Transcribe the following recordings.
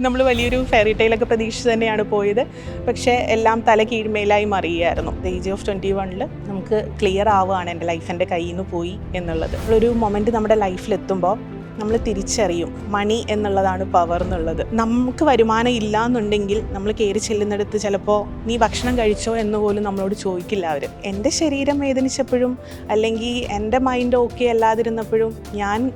നമ്മൾ വലിയൊരു ഫെയറി ടെയിലൊക്കെ പ്രതീക്ഷിച്ച് തന്നെയാണ് പോയത്. പക്ഷേ എല്ലാം തല കീഴ്മേലായി മറിയുകയായിരുന്നു. ഏജ് ഓഫ് 21 നമുക്ക് ക്ലിയർ ആവുകയാണ് എൻ്റെ ലൈഫ് എൻ്റെ കയ്യിൽ നിന്ന് പോയി എന്നുള്ളത്. ഒരു മൊമെൻറ്റ് നമ്മുടെ ലൈഫിലെത്തുമ്പോൾ നമ്മൾ തിരിച്ചറിയും മണി എന്നുള്ളതാണ് പവർ എന്നുള്ളത്. നമുക്ക് വരുമാനം ഇല്ല എന്നുണ്ടെങ്കിൽ നമ്മൾ കയറി ചെല്ലുന്നിടത്ത് ചിലപ്പോൾ നീ ഭക്ഷണം കഴിച്ചോ എന്ന് പോലും നമ്മളോട് ചോദിക്കില്ല അവർ. എൻ്റെ ശരീരം വേദനിച്ചപ്പോഴും അല്ലെങ്കിൽ എൻ്റെ മൈൻഡ് ഓക്കെ അല്ലാതിരുന്നപ്പോഴും ഞാൻ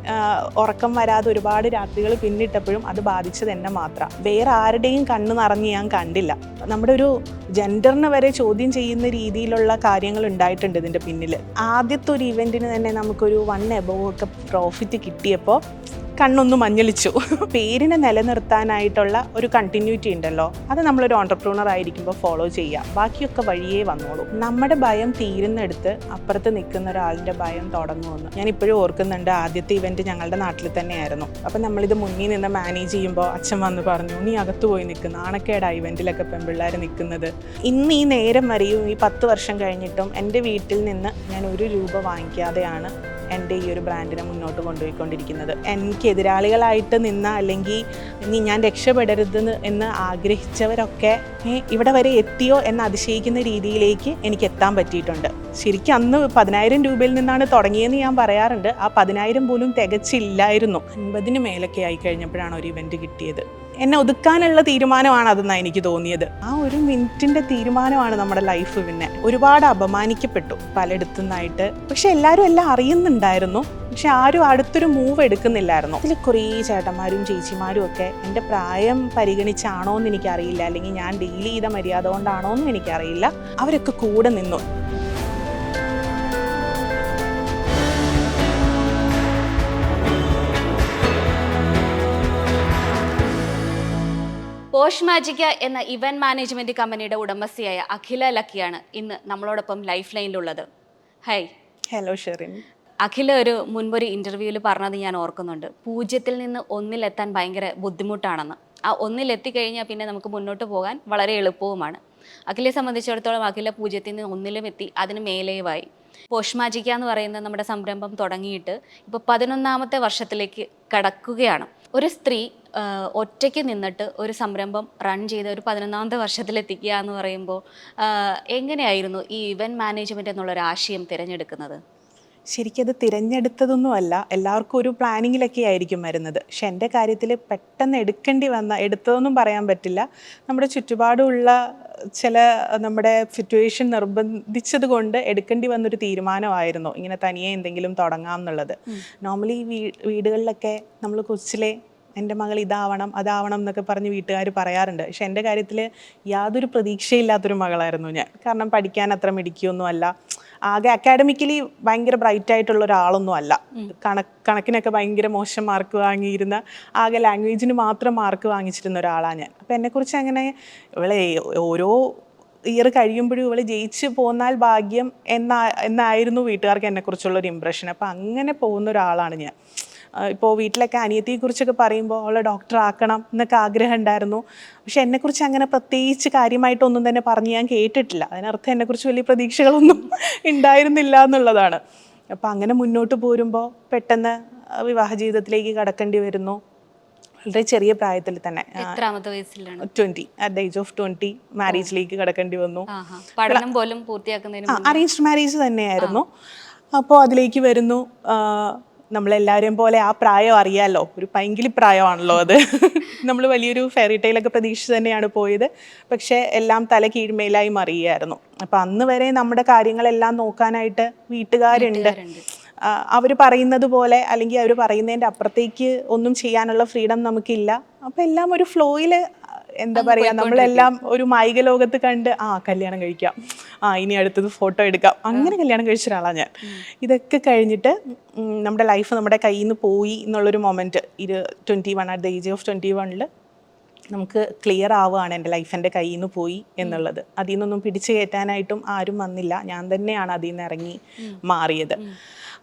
ഉറക്കം വരാതെ ഒരുപാട് രാത്രികൾ പിന്നിട്ടപ്പോഴും അത് ബാധിച്ചത് എന്നെ മാത്രം. വേറെ ആരുടെയും കണ്ണ് നിറഞ്ഞ് ഞാൻ കണ്ടില്ല. നമ്മുടെ ഒരു ജെൻഡറിനെ വരെ ചോദ്യം ചെയ്യുന്ന രീതിയിലുള്ള കാര്യങ്ങൾ ഉണ്ടായിട്ടുണ്ട് ഇതിൻ്റെ പിന്നിൽ. ആദ്യത്തെ ഒരു ഇവൻറ്റിന് തന്നെ നമുക്കൊരു 1 above ഒക്കെ പ്രോഫിറ്റ് കിട്ടിയപ്പോൾ കണ്ണൊന്ന് മഞ്ഞളിച്ചു. പേരിനെ നിലനിർത്താനായിട്ടുള്ള ഒരു കണ്ടിന്യൂറ്റി ഉണ്ടല്ലോ, അത് നമ്മളൊരു ഓൺട്രപ്രൂണർ ആയിരിക്കുമ്പോൾ ഫോളോ ചെയ്യുക. ബാക്കിയൊക്കെ വഴിയേ വന്നോളൂ. നമ്മുടെ ഭയം തീരുന്നെടുത്ത് അപ്പുറത്ത് നിൽക്കുന്ന ഒരാളുടെ ഭയം തുടങ്ങുമെന്ന് ഞാൻ ഇപ്പോഴും ഓർക്കുന്നുണ്ട്. ആദ്യത്തെ ഇവൻറ്റ് ഞങ്ങളുടെ നാട്ടിൽ തന്നെയായിരുന്നു. അപ്പം നമ്മളിത് മുന്നിൽ നിന്ന് മാനേജ് ചെയ്യുമ്പോൾ അച്ഛൻ വന്ന് പറഞ്ഞു, നീ അകത്ത് പോയി നിൽക്കുന്ന നാണക്കേടാ ഇവൻറ്റിലൊക്കെ പെൺപിള്ളേർ നിൽക്കുന്നത്. ഇന്ന് ഈ നേരം വരെയും ഈ 10 വർഷം കഴിഞ്ഞിട്ടും എൻ്റെ വീട്ടിൽ നിന്ന് ഞാൻ 1 രൂപ വാങ്ങിക്കാതെയാണ് എൻ്റെ ഈ ഒരു ബ്രാൻഡിനെ മുന്നോട്ട് കൊണ്ടുപോയിക്കൊണ്ടിരിക്കുന്നത്. എനിക്ക് എതിരാളികളായിട്ട് നിന്ന അല്ലെങ്കിൽ ഇനി ഞാൻ രക്ഷപ്പെടരുത് എന്ന് ആഗ്രഹിച്ചവരൊക്കെ ഇവിടെ വരെ എത്തിയോ എന്ന് അതിശയിക്കുന്ന രീതിയിലേക്ക് എനിക്ക് എത്താൻ പറ്റിയിട്ടുണ്ട്. ശരിക്കും അന്ന് 10,000 രൂപയിൽ നിന്നാണ് തുടങ്ങിയെന്ന് ഞാൻ പറയാറുണ്ട്. ആ 10,000 പോലും തികച്ചില്ലായിരുന്നു. 50-ന് മേലൊക്കെ ആയി കഴിഞ്ഞപ്പോഴാണ് ഒരു ഇവൻറ്റ് കിട്ടിയത്. എന്നെ ഒതുക്കാനുള്ള തീരുമാനമാണ് അതെന്നാണ് എനിക്ക് തോന്നിയത്. ആ 1 മിനിറ്റിൻ്റെ തീരുമാനമാണ് നമ്മുടെ ലൈഫ്. പിന്നെ ഒരുപാട് അപമാനിക്കപ്പെട്ടു പലയിടത്തു നിന്നായിട്ട്. പക്ഷെ എല്ലാവരും എല്ലാം അറിയുന്നുണ്ടായിരുന്നു, പക്ഷെ ആരും അടുത്തൊരു മൂവ് എടുക്കുന്നില്ലായിരുന്നു. അതിൽ കുറേ ചേട്ടന്മാരും ചേച്ചിമാരും ഒക്കെ എൻ്റെ പ്രായം പരിഗണിച്ചാണോ എന്ന് എനിക്കറിയില്ല, അല്ലെങ്കിൽ ഞാൻ ഡീൽ ചെയ്ത മര്യാദ കൊണ്ടാണോ എന്നും എനിക്കറിയില്ല, അവരൊക്കെ കൂടെ നിന്നു. പോഷ് മാജിക്ക എന്ന ഇവന്റ് മാനേജ്മെന്റ് കമ്പനിയുടെ ഉടമസ്ഥയായ അഖില ലക്കിയാണ് ഇന്ന് നമ്മളോടൊപ്പം ലൈഫ് ലൈനിലുള്ളത്. ഹൈ. ഹലോ ഷെറിൻ. അഖില മുൻപൊരു ഇന്റർവ്യൂവിൽ പറഞ്ഞത് ഞാൻ ഓർക്കുന്നുണ്ട്. 0-ൽ നിന്ന് 1-ലെത്താൻ ഭയങ്കര ബുദ്ധിമുട്ടാണെന്ന്. ആ 1-ലെത്തിക്കഴിഞ്ഞാൽ പിന്നെ നമുക്ക് മുന്നോട്ട് പോകാൻ വളരെ എളുപ്പവുമാണ്. അഖിലയെ സംബന്ധിച്ചിടത്തോളം അഖില 0-ൽ നിന്ന് 1-ലും എത്തി, അതിന് മേലെയുമായി. പോഷ് മാജിക്ക എന്ന് പറയുന്ന നമ്മുടെ സംരംഭം തുടങ്ങിയിട്ട് ഇപ്പോൾ 11ാമത്തെ വർഷത്തിലേക്ക് കടക്കുകയാണ്. ഒരു സ്ത്രീ ഒറ്റയ്ക്ക് നിന്നിട്ട് ഒരു സംരംഭം റൺ ചെയ്ത് ഒരു 11ാമത്തെ വർഷത്തിലെത്തിക്കുക എന്ന് പറയുമ്പോൾ എങ്ങനെയായിരുന്നു ഈ ഇവൻറ്റ് മാനേജ്മെൻറ്റ് എന്നുള്ളൊരു ആശയം തിരഞ്ഞെടുക്കുന്നത്? ശരിക്കും അത് തിരഞ്ഞെടുത്തതൊന്നും അല്ല, എല്ലാവർക്കും ഒരു പ്ലാനിങ്ങിലൊക്കെ ആയിരിക്കും വരുന്നത്. പക്ഷെ എൻ്റെ കാര്യത്തിൽ പെട്ടെന്ന് എടുത്തതൊന്നും പറയാൻ പറ്റില്ല. നമ്മുടെ ചുറ്റുപാടുമുള്ള ചില നമ്മുടെ സിറ്റുവേഷൻ നിർബന്ധിച്ചത് കൊണ്ട് എടുക്കേണ്ടി വന്നൊരു തീരുമാനമായിരുന്നു ഇങ്ങനെ തനിയെ എന്തെങ്കിലും തുടങ്ങാം എന്നുള്ളത്. നോർമലി വീടുകളിലൊക്കെ നമ്മൾ കൊച്ചിലെ എൻ്റെ മകൾ ഇതാവണം അതാവണം എന്നൊക്കെ പറഞ്ഞ് വീട്ടുകാർ പറയാറുണ്ട്. പക്ഷെ എൻ്റെ കാര്യത്തിൽ യാതൊരു പ്രതീക്ഷയില്ലാത്തൊരു മകളായിരുന്നു ഞാൻ. കാരണം പഠിക്കാൻ അത്ര മിടിക്കുകയൊന്നും അല്ല, ആകെ അക്കാഡമിക്കലി ഭയങ്കര ബ്രൈറ്റ് ആയിട്ടുള്ള ഒരാളൊന്നും അല്ല. കണക്കിനൊക്കെ ഭയങ്കര മോശം മാർക്ക് വാങ്ങിയിരുന്ന, ആകെ ലാംഗ്വേജിന് മാത്രം മാർക്ക് വാങ്ങിച്ചിരുന്ന ഒരാളാണ് ഞാൻ. അപ്പം എന്നെക്കുറിച്ച് അങ്ങനെ ഇവളെ ഓരോ ഇയർ കഴിയുമ്പോഴും ഇവൾ ജയിച്ച് പോന്നാൽ ഭാഗ്യം എന്നായിരുന്നു വീട്ടുകാർക്ക് എന്നെക്കുറിച്ചുള്ളൊരു ഇമ്പ്രഷൻ. അപ്പം അങ്ങനെ പോകുന്ന ഒരാളാണ് ഞാൻ. ഇപ്പോൾ വീട്ടിലൊക്കെ അനിയത്തിയെക്കുറിച്ചൊക്കെ പറയുമ്പോൾ അവളെ ഡോക്ടർ ആക്കണം എന്നൊക്കെ ആഗ്രഹം ഉണ്ടായിരുന്നു. പക്ഷെ എന്നെക്കുറിച്ച് അങ്ങനെ പ്രത്യേകിച്ച് കാര്യമായിട്ടൊന്നും തന്നെ പറഞ്ഞ് ഞാൻ കേട്ടിട്ടില്ല. അതിനർത്ഥം എന്നെക്കുറിച്ച് വലിയ പ്രതീക്ഷകളൊന്നും ഉണ്ടായിരുന്നില്ല എന്നുള്ളതാണ്. അപ്പോൾ അങ്ങനെ മുന്നോട്ട് പോരുമ്പോൾ പെട്ടെന്ന് വിവാഹ ജീവിതത്തിലേക്ക് കടക്കേണ്ടി വരുന്നു. വളരെ ചെറിയ പ്രായത്തിൽ തന്നെ 20 അറ്റ് ദ ഏജ് ഓഫ് 20 മാരേജിലേക്ക് കടക്കേണ്ടി വന്നു. പഠനം പോലും പൂർത്തിയാക്കുന്നതിന് അറേഞ്ച്ഡ് മാരേജ് തന്നെയായിരുന്നു. അപ്പോൾ അതിലേക്ക് വരുന്നു. നമ്മളെല്ലാവരെയും പോലെ ആ പ്രായം അറിയാമല്ലോ, ഒരു പൈങ്കിളി പ്രായമാണല്ലോ അത്. നമ്മൾ വലിയൊരു ഫെയറി ടെയിലൊക്കെ പ്രതീക്ഷിച്ച് തന്നെയാണ് പോയത്. പക്ഷേ എല്ലാം തല കീഴ്മേലായി മറിയുകയായിരുന്നു. അപ്പം അന്ന് വരെ നമ്മുടെ കാര്യങ്ങളെല്ലാം നോക്കാനായിട്ട് വീട്ടുകാരുണ്ട്. അവർ പറയുന്നത് പോലെ അല്ലെങ്കിൽ അവർ പറയുന്നതിൻ്റെ അപ്പുറത്തേക്ക് ഒന്നും ചെയ്യാനുള്ള ഫ്രീഡം നമുക്കില്ല. അപ്പം എല്ലാം ഒരു ഫ്ലോയിൽ എന്താ പറയുക, നമ്മളെല്ലാം ഒരു മായിക ലോകത്ത് കണ്ട് കല്യാണം കഴിക്കാം, ഇനി അടുത്തത് ഫോട്ടോ എടുക്കാം, അങ്ങനെ കല്യാണം കഴിച്ച ഒരാളാണ് ഞാൻ. ഇതൊക്കെ കഴിഞ്ഞിട്ട് നമ്മുടെ ലൈഫ് നമ്മുടെ കയ്യിൽ നിന്ന് പോയി എന്നുള്ളൊരു moment 21 at the age of 21 നമുക്ക് ക്ലിയർ ആവുകയാണ് എൻ്റെ ലൈഫ് എൻ്റെ കയ്യിൽ നിന്ന് പോയി എന്നുള്ളത്. അതിൽ നിന്നൊന്നും പിടിച്ചു കയറ്റാനായിട്ടും ആരും വന്നില്ല, ഞാൻ തന്നെയാണ് അതിൽ നിന്ന് ഇറങ്ങി മാറിയത്.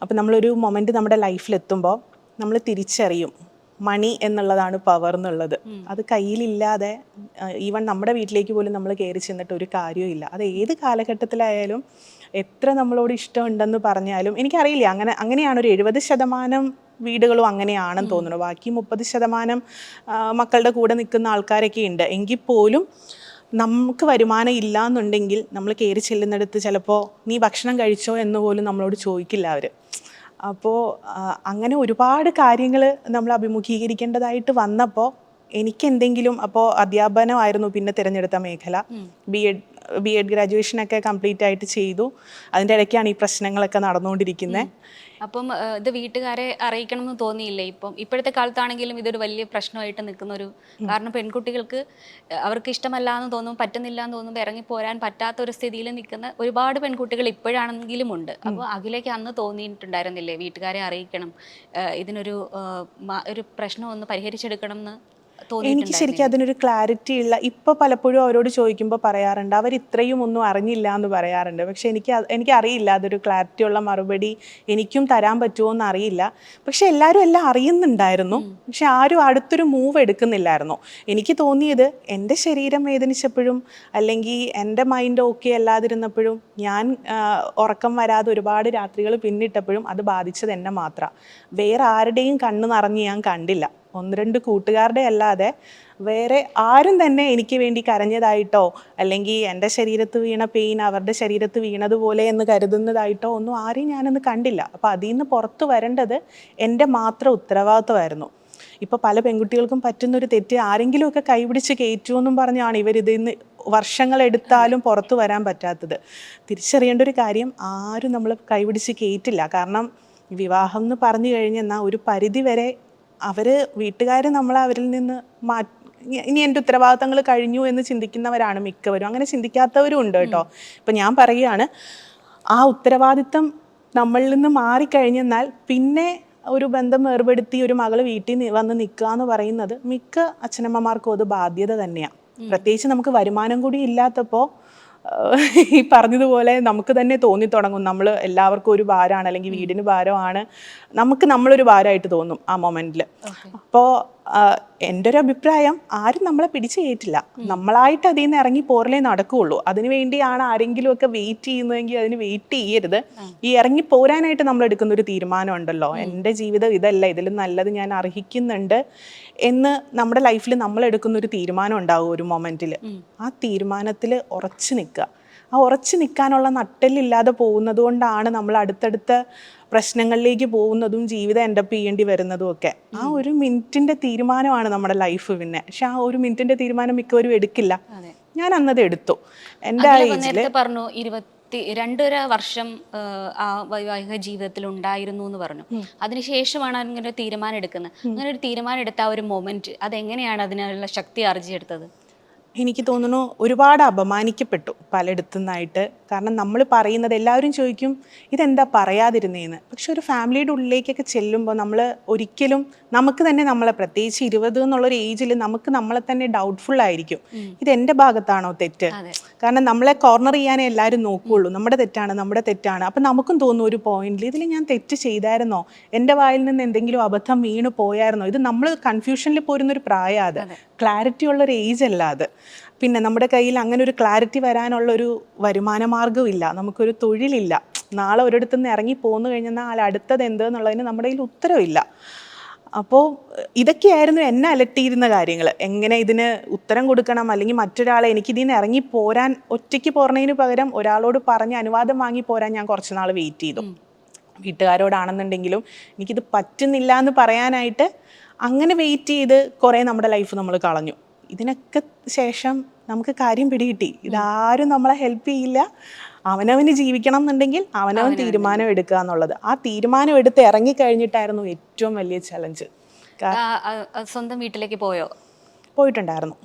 അപ്പം നമ്മളൊരു മൊമെൻറ്റ് നമ്മുടെ ലൈഫിലെത്തുമ്പോൾ നമ്മൾ തിരിച്ചറിയും മണി എന്നുള്ളതാണ് പവർ എന്നുള്ളത്. അത് കയ്യിലില്ലാതെ ഈവൻ നമ്മുടെ വീട്ടിലേക്ക് പോലും നമ്മൾ കയറി ചെന്നിട്ട് ഒരു കാര്യവും. അത് ഏത് കാലഘട്ടത്തിലായാലും എത്ര നമ്മളോട് ഇഷ്ടമുണ്ടെന്ന് പറഞ്ഞാലും എനിക്കറിയില്ല, അങ്ങനെയാണ് ഒരു 70% വീടുകളും അങ്ങനെയാണെന്ന് തോന്നുന്നു. ബാക്കി 30% മക്കളുടെ കൂടെ നിൽക്കുന്ന ആൾക്കാരൊക്കെ ഉണ്ട്. എങ്കിൽ പോലും നമുക്ക് വരുമാനം ഇല്ല എന്നുണ്ടെങ്കിൽ നമ്മൾ കയറി ചെല്ലുന്നിടത്ത് ചിലപ്പോൾ നീ ഭക്ഷണം കഴിച്ചോ എന്ന് പോലും നമ്മളോട് ചോദിക്കില്ല അവർ. അപ്പോൾ അങ്ങനെ ഒരുപാട് കാര്യങ്ങൾ നമ്മൾ അഭിമുഖീകരിക്കേണ്ടതായിട്ട് വന്നപ്പോൾ എനിക്കെന്തെങ്കിലും, അപ്പോൾ അധ്യാപനമായിരുന്നു പിന്നെ തിരഞ്ഞെടുത്ത മേഖല. ബി എഡ് ഗ്രാജുവേഷനൊക്കെ കംപ്ലീറ്റ് ആയിട്ട് ചെയ്തു. അതിൻ്റെ ഇടയ്ക്കാണ് ഈ പ്രശ്നങ്ങളൊക്കെ നടന്നുകൊണ്ടിരിക്കുന്നത്. അപ്പം ഇത് വീട്ടുകാരെ അറിയിക്കണം എന്ന് തോന്നിയില്ലേ? ഇപ്പോഴത്തെ കാലത്താണെങ്കിലും ഇതൊരു വലിയ പ്രശ്നമായിട്ട് നിൽക്കുന്ന ഒരു, കാരണം പെൺകുട്ടികൾക്ക് അവർക്ക് ഇഷ്ടമല്ല എന്ന് തോന്നും, പറ്റുന്നില്ല എന്ന് തോന്നുമ്പോൾ ഇറങ്ങിപ്പോരാൻ പറ്റാത്ത ഒരു സ്ഥിതിയിൽ നിൽക്കുന്ന ഒരുപാട് പെൺകുട്ടികൾ ഇപ്പോഴാണെങ്കിലും ഉണ്ട്. അപ്പോൾ അഖിലേക്ക് അന്ന് തോന്നിയിട്ടുണ്ടായിരുന്നില്ലേ വീട്ടുകാരെ അറിയിക്കണം, ഇതിനൊരു ഒരു പ്രശ്നം ഒന്ന് പരിഹരിച്ചെടുക്കണം എന്ന്? എനിക്ക് ശരിക്കും അതിനൊരു ക്ലാരിറ്റി ഇല്ല. ഇപ്പോൾ പലപ്പോഴും അവരോട് ചോദിക്കുമ്പോൾ പറയാറുണ്ട് അവർ ഇത്രയും ഒന്നും അറിഞ്ഞില്ല എന്ന് പറയാറുണ്ട്. പക്ഷെ എനിക്കറിയില്ല അതൊരു ക്ലാരിറ്റി ഉള്ള മറുപടി എനിക്കും തരാൻ പറ്റുമോ എന്ന് അറിയില്ല. പക്ഷെ എല്ലാവരും എല്ലാം അറിയുന്നുണ്ടായിരുന്നു, പക്ഷെ ആരും അടുത്തൊരു മൂവ് എടുക്കുന്നില്ലായിരുന്നു. എനിക്ക് തോന്നിയത് എൻ്റെ ശരീരം വേദനിച്ചപ്പോഴും അല്ലെങ്കിൽ എൻ്റെ മൈൻഡ് ഓക്കെ അല്ലാതിരുന്നപ്പോഴും ഞാൻ ഉറക്കം വരാതെ ഒരുപാട് രാത്രികൾ പിന്നിട്ടപ്പോഴും അത് ബാധിച്ചത് എന്നെ മാത്രം. വേറെ ആരുടെയും കണ്ണ് നിറഞ്ഞ് ഞാൻ കണ്ടില്ല. 1-2 കൂട്ടുകാരുടെ അല്ലാതെ വേറെ ആരും തന്നെ എനിക്ക് വേണ്ടി കരഞ്ഞതായിട്ടോ അല്ലെങ്കിൽ എൻ്റെ ശരീരത്ത് വീണ പെയിൻ അവരുടെ ശരീരത്ത് വീണതുപോലെ എന്ന് കരുതുന്നതായിട്ടോ ഒന്നും ആരെയും ഞാനൊന്ന് കണ്ടില്ല. അപ്പോൾ അതിൽ നിന്ന് പുറത്ത് വരേണ്ടത് എൻ്റെ മാത്രം ഉത്തരവാദിത്വമായിരുന്നു. ഇപ്പോൾ പല പെൺകുട്ടികൾക്കും പറ്റുന്നൊരു തെറ്റ് ആരെങ്കിലുമൊക്കെ കൈപിടിച്ച് കയറ്റുമെന്നും പറഞ്ഞാണ് ഇവരിതിൽ നിന്ന് വർഷങ്ങളെടുത്താലും പുറത്തു വരാൻ പറ്റാത്തത്. തിരിച്ചറിയേണ്ട ഒരു കാര്യം, ആരും നമ്മൾ കൈപിടിച്ച് കയറ്റില്ല. കാരണം വിവാഹം എന്ന് പറഞ്ഞു കഴിഞ്ഞെന്നാൽ ഒരു പരിധി വരെ വീട്ടുകാർ നമ്മളെ അവരിൽ നിന്ന് ഇനി എൻ്റെ ഉത്തരവാദിത്തങ്ങൾ കഴിഞ്ഞു എന്ന് ചിന്തിക്കുന്നവരാണ് മിക്കവരും. അങ്ങനെ ചിന്തിക്കാത്തവരും ഉണ്ട് കേട്ടോ. ഇപ്പം ഞാൻ പറയുകയാണ്, ആ ഉത്തരവാദിത്തം നമ്മളിൽ നിന്ന് മാറിക്കഴിഞ്ഞെന്നാൽ പിന്നെ ഒരു ബന്ധം ഏർപ്പെടുത്തി ഒരു മകൾ വീട്ടിൽ വന്ന് നിൽക്കുക എന്ന് പറയുന്നത് മിക്ക അച്ഛനമ്മമാർക്കും അത് ബാധ്യത തന്നെയാണ്. പ്രത്യേകിച്ച് നമുക്ക് വരുമാനം കൂടി ഇല്ലാത്തപ്പോൾ ഈ പറഞ്ഞതുപോലെ നമുക്ക് തന്നെ തോന്നി തുടങ്ങും നമ്മൾ എല്ലാവർക്കും ഒരു ഭാരമാണ് അല്ലെങ്കിൽ വീടിന് ഭാരമാണ്, നമ്മളൊരു ഭാരമായിട്ട് തോന്നും ആ മൊമെന്റിൽ. അപ്പോൾ എൻ്റെ ഒരു അഭിപ്രായം, ആരും നമ്മളെ പിടിച്ചു കയറ്റില്ല, നമ്മളായിട്ട് അതിൽ നിന്ന് ഇറങ്ങി പോരലേ നടക്കുകയുള്ളൂ. അതിനുവേണ്ടിയാണ് ആരെങ്കിലുമൊക്കെ വെയിറ്റ് ചെയ്യുന്നതെങ്കിൽ അതിന് വെയിറ്റ് ചെയ്യരുത്. ഈ ഇറങ്ങി പോരാനായിട്ട് നമ്മൾ എടുക്കുന്ന ഒരു തീരുമാനം ഉണ്ടല്ലോ, എൻ്റെ ജീവിതം ഇതല്ല, ഇതിലും നല്ലത് ഞാൻ അർഹിക്കുന്നുണ്ട് എന്ന് നമ്മുടെ ലൈഫിൽ നമ്മൾ എടുക്കുന്ന ഒരു തീരുമാനം ഉണ്ടാവും ഒരു മൊമെന്റിൽ. ആ തീരുമാനത്തിൽ ഉറച്ചു നിൽക്കുക. ആ ഉറച്ചു നിൽക്കാനുള്ള നട്ടെല്ലില്ലാതെ പോകുന്നത് കൊണ്ടാണ് നമ്മൾ അടുത്തടുത്ത പ്രശ്നങ്ങളിലേക്ക് പോകുന്നതും ജീവിതം എൻഡപ്പ് ചെയ്യേണ്ടി വരുന്നതും ഒക്കെ. ആ ഒരു മിനിറ്റിന്റെ തീരുമാനമാണ് നമ്മുടെ ലൈഫ്. പിന്നെ പക്ഷെ ആ ഒരു മിനിറ്റിന്റെ തീരുമാനം മിക്കവരും എടുക്കില്ല. ഞാൻ അന്നത് എടുത്തു. എൻ്റെ പറഞ്ഞു 22 വർഷം ആ വൈവാഹിക ജീവിതത്തിൽ ഉണ്ടായിരുന്നു എന്ന് പറഞ്ഞു. അതിനുശേഷമാണ് അങ്ങനെ ഒരു തീരുമാനം എടുക്കുന്നത്. അങ്ങനെ ഒരു തീരുമാനം എടുത്ത ആ ഒരു മൊമെന്റ്, അതെങ്ങനെയാണ് അതിനുള്ള ശക്തി ആർജിച്ചെടുത്തത്? എനിക്ക് തോന്നുന്നു ഒരുപാട് അപമാനിക്കപ്പെട്ടു പലയിടത്തു നിന്നായിട്ട്. കാരണം നമ്മൾ പറയുന്നത് എല്ലാവരും ചോദിക്കും ഇതെന്താ പറയാതിരുന്നേന്ന്. പക്ഷെ ഒരു ഫാമിലിയുടെ ഉള്ളിലേക്കൊക്കെ ചെല്ലുമ്പോൾ നമ്മൾ ഒരിക്കലും നമുക്ക് തന്നെ നമ്മളെ, പ്രത്യേകിച്ച് 20 എന്നുള്ളൊരു ഏജിൽ നമുക്ക് നമ്മളെ തന്നെ ഡൗട്ട്ഫുൾ ആയിരിക്കും, ഇതെൻ്റെ ഭാഗത്താണോ തെറ്റ്? കാരണം നമ്മളെ കോർണർ ചെയ്യാനേ എല്ലാവരും നോക്കുകയുള്ളൂ, നമ്മുടെ തെറ്റാണ്. അപ്പം നമുക്കും തോന്നും ഒരു പോയിന്റിൽ ഇതിൽ ഞാൻ തെറ്റ് ചെയ്തായിരുന്നോ, എൻ്റെ വായിൽ നിന്ന് എന്തെങ്കിലും അബദ്ധം വീണ് പോയായിരുന്നോ. ഇത് നമ്മൾ കൺഫ്യൂഷനിൽ പോരുന്നൊരു പ്രായം, അത് ക്ലാരിറ്റി ഉള്ളൊരു ഏജ് അല്ല അത്. പിന്നെ നമ്മുടെ കയ്യിൽ അങ്ങനെ ഒരു ക്ലാരിറ്റി വരാനുള്ളൊരു വരുമാന മാർഗ്ഗമില്ല, നമുക്കൊരു തൊഴിലില്ല. നാളെ ഒരിടത്തു നിന്ന് ഇറങ്ങി പോന്നു കഴിഞ്ഞാൽ അടുത്തത് എന്തെന്നുള്ളതിന് നമ്മുടെ കയ്യിൽ ഉത്തരവില്ല. അപ്പോൾ ഇതൊക്കെയായിരുന്നു എന്നെ അലട്ടിയിരുന്ന കാര്യങ്ങൾ. എങ്ങനെ ഇതിന് ഉത്തരം കൊടുക്കണം, അല്ലെങ്കിൽ മറ്റൊരാളെ എനിക്കിതിൽ നിന്ന് ഇറങ്ങി പോരാൻ, ഒറ്റയ്ക്ക് പോരണതിന് പകരം ഒരാളോട് പറഞ്ഞ് അനുവാദം വാങ്ങി പോരാൻ ഞാൻ കുറച്ച് നാൾ വെയിറ്റ് ചെയ്തു. വീട്ടുകാരോടാണെന്നുണ്ടെങ്കിലും എനിക്കിത് പറ്റുന്നില്ല എന്ന് പറയാനായിട്ട് അങ്ങനെ വെയിറ്റ് ചെയ്ത് കുറേ നമ്മുടെ ലൈഫ് നമ്മൾ കളഞ്ഞു. ഇതിനൊക്കെ ശേഷം നമുക്ക് കാര്യം പിടികിട്ടി, ഇതാരും നമ്മളെ ഹെൽപ്പ് ചെയ്യില്ല. അവനവന് ജീവിക്കണം എന്നുണ്ടെങ്കിൽ അവനവൻ തീരുമാനം എടുക്കുക എന്നുള്ളത്. ആ തീരുമാനം എടുത്ത് ഇറങ്ങിക്കഴിഞ്ഞിട്ടായിരുന്നു ഏറ്റവും വലിയ ചലഞ്ച്. സ്വന്തം വീട്ടിലേക്ക് പോയിട്ടുണ്ടായിരുന്നു,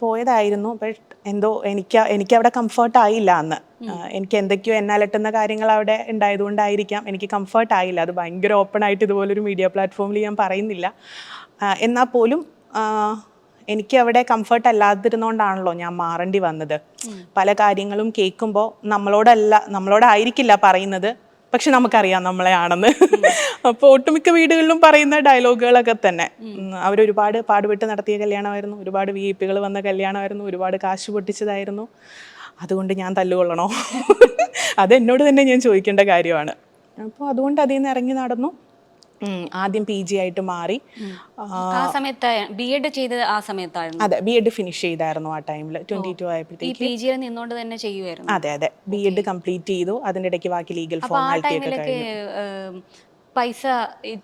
പോയതായിരുന്നു. ബട്ട് എന്തോ എനിക്ക് അവിടെ കംഫർട്ട് ആയില്ല അന്ന്. എനിക്ക് എന്തൊക്കെയോ അലട്ടുന്ന കാര്യങ്ങൾ അവിടെ ഉണ്ടായതുകൊണ്ടായിരിക്കാം എനിക്ക് കംഫർട്ട് ആയില്ല. അത് ഭയങ്കര ഓപ്പൺ ആയിട്ട് ഇതുപോലൊരു മീഡിയ പ്ലാറ്റ്ഫോമിൽ ഞാൻ പറയുന്നില്ല. എന്നാൽ പോലും എനിക്ക് അവിടെ കംഫർട്ട് അല്ലാതിരുന്നോണ്ടാണല്ലോ ഞാൻ മാറേണ്ടി വന്നത്. പല കാര്യങ്ങളും കേൾക്കുമ്പോൾ നമ്മളോടായിരിക്കില്ല പറയുന്നത്, പക്ഷെ നമുക്കറിയാം നമ്മളെ ആണെന്ന്. അപ്പോൾ ഒട്ടുമിക്ക വീടുകളിലും പറയുന്ന ഡയലോഗുകളൊക്കെ തന്നെ. അവരൊരുപാട് പാടുപെട്ട് നടത്തിയ കല്യാണമായിരുന്നു, ഒരുപാട് VIP വന്ന കല്യാണമായിരുന്നു, ഒരുപാട് കാശ് പൊട്ടിച്ചതായിരുന്നു. അതുകൊണ്ട് ഞാൻ തല്ലുകൊള്ളണോ? അതെന്നോട് തന്നെ ഞാൻ ചോദിക്കേണ്ട കാര്യമാണ്. അപ്പോൾ അതുകൊണ്ട് അതിൽ നിന്ന് ഇറങ്ങി നടന്നു. ആദ്യം PG ആയിട്ട് മാറി. ആ സമയത്ത് BEd ചെയ്തത് ആ സമയത്തായിരുന്നു? അതെ, BEd ഫിനിഷ് ചെയ്തായിരുന്നു ആ ടൈമിൽ. 22 ഈ ആയപ്പോഴത്തേക്ക് PG നിന്നുകൊണ്ട് തന്നെ ചെയ്യുമായിരുന്നു? അതെ BEd കംപ്ലീറ്റ് ചെയ്തു. അതിൻ്റെ ഇടയ്ക്ക് ബാക്കി ലീഗൽ അപ്പൊ ആ ഫോർമാലിറ്റി ഒക്കെ ടൈമിലൊക്കെ കഴിഞ്ഞു. പൈസ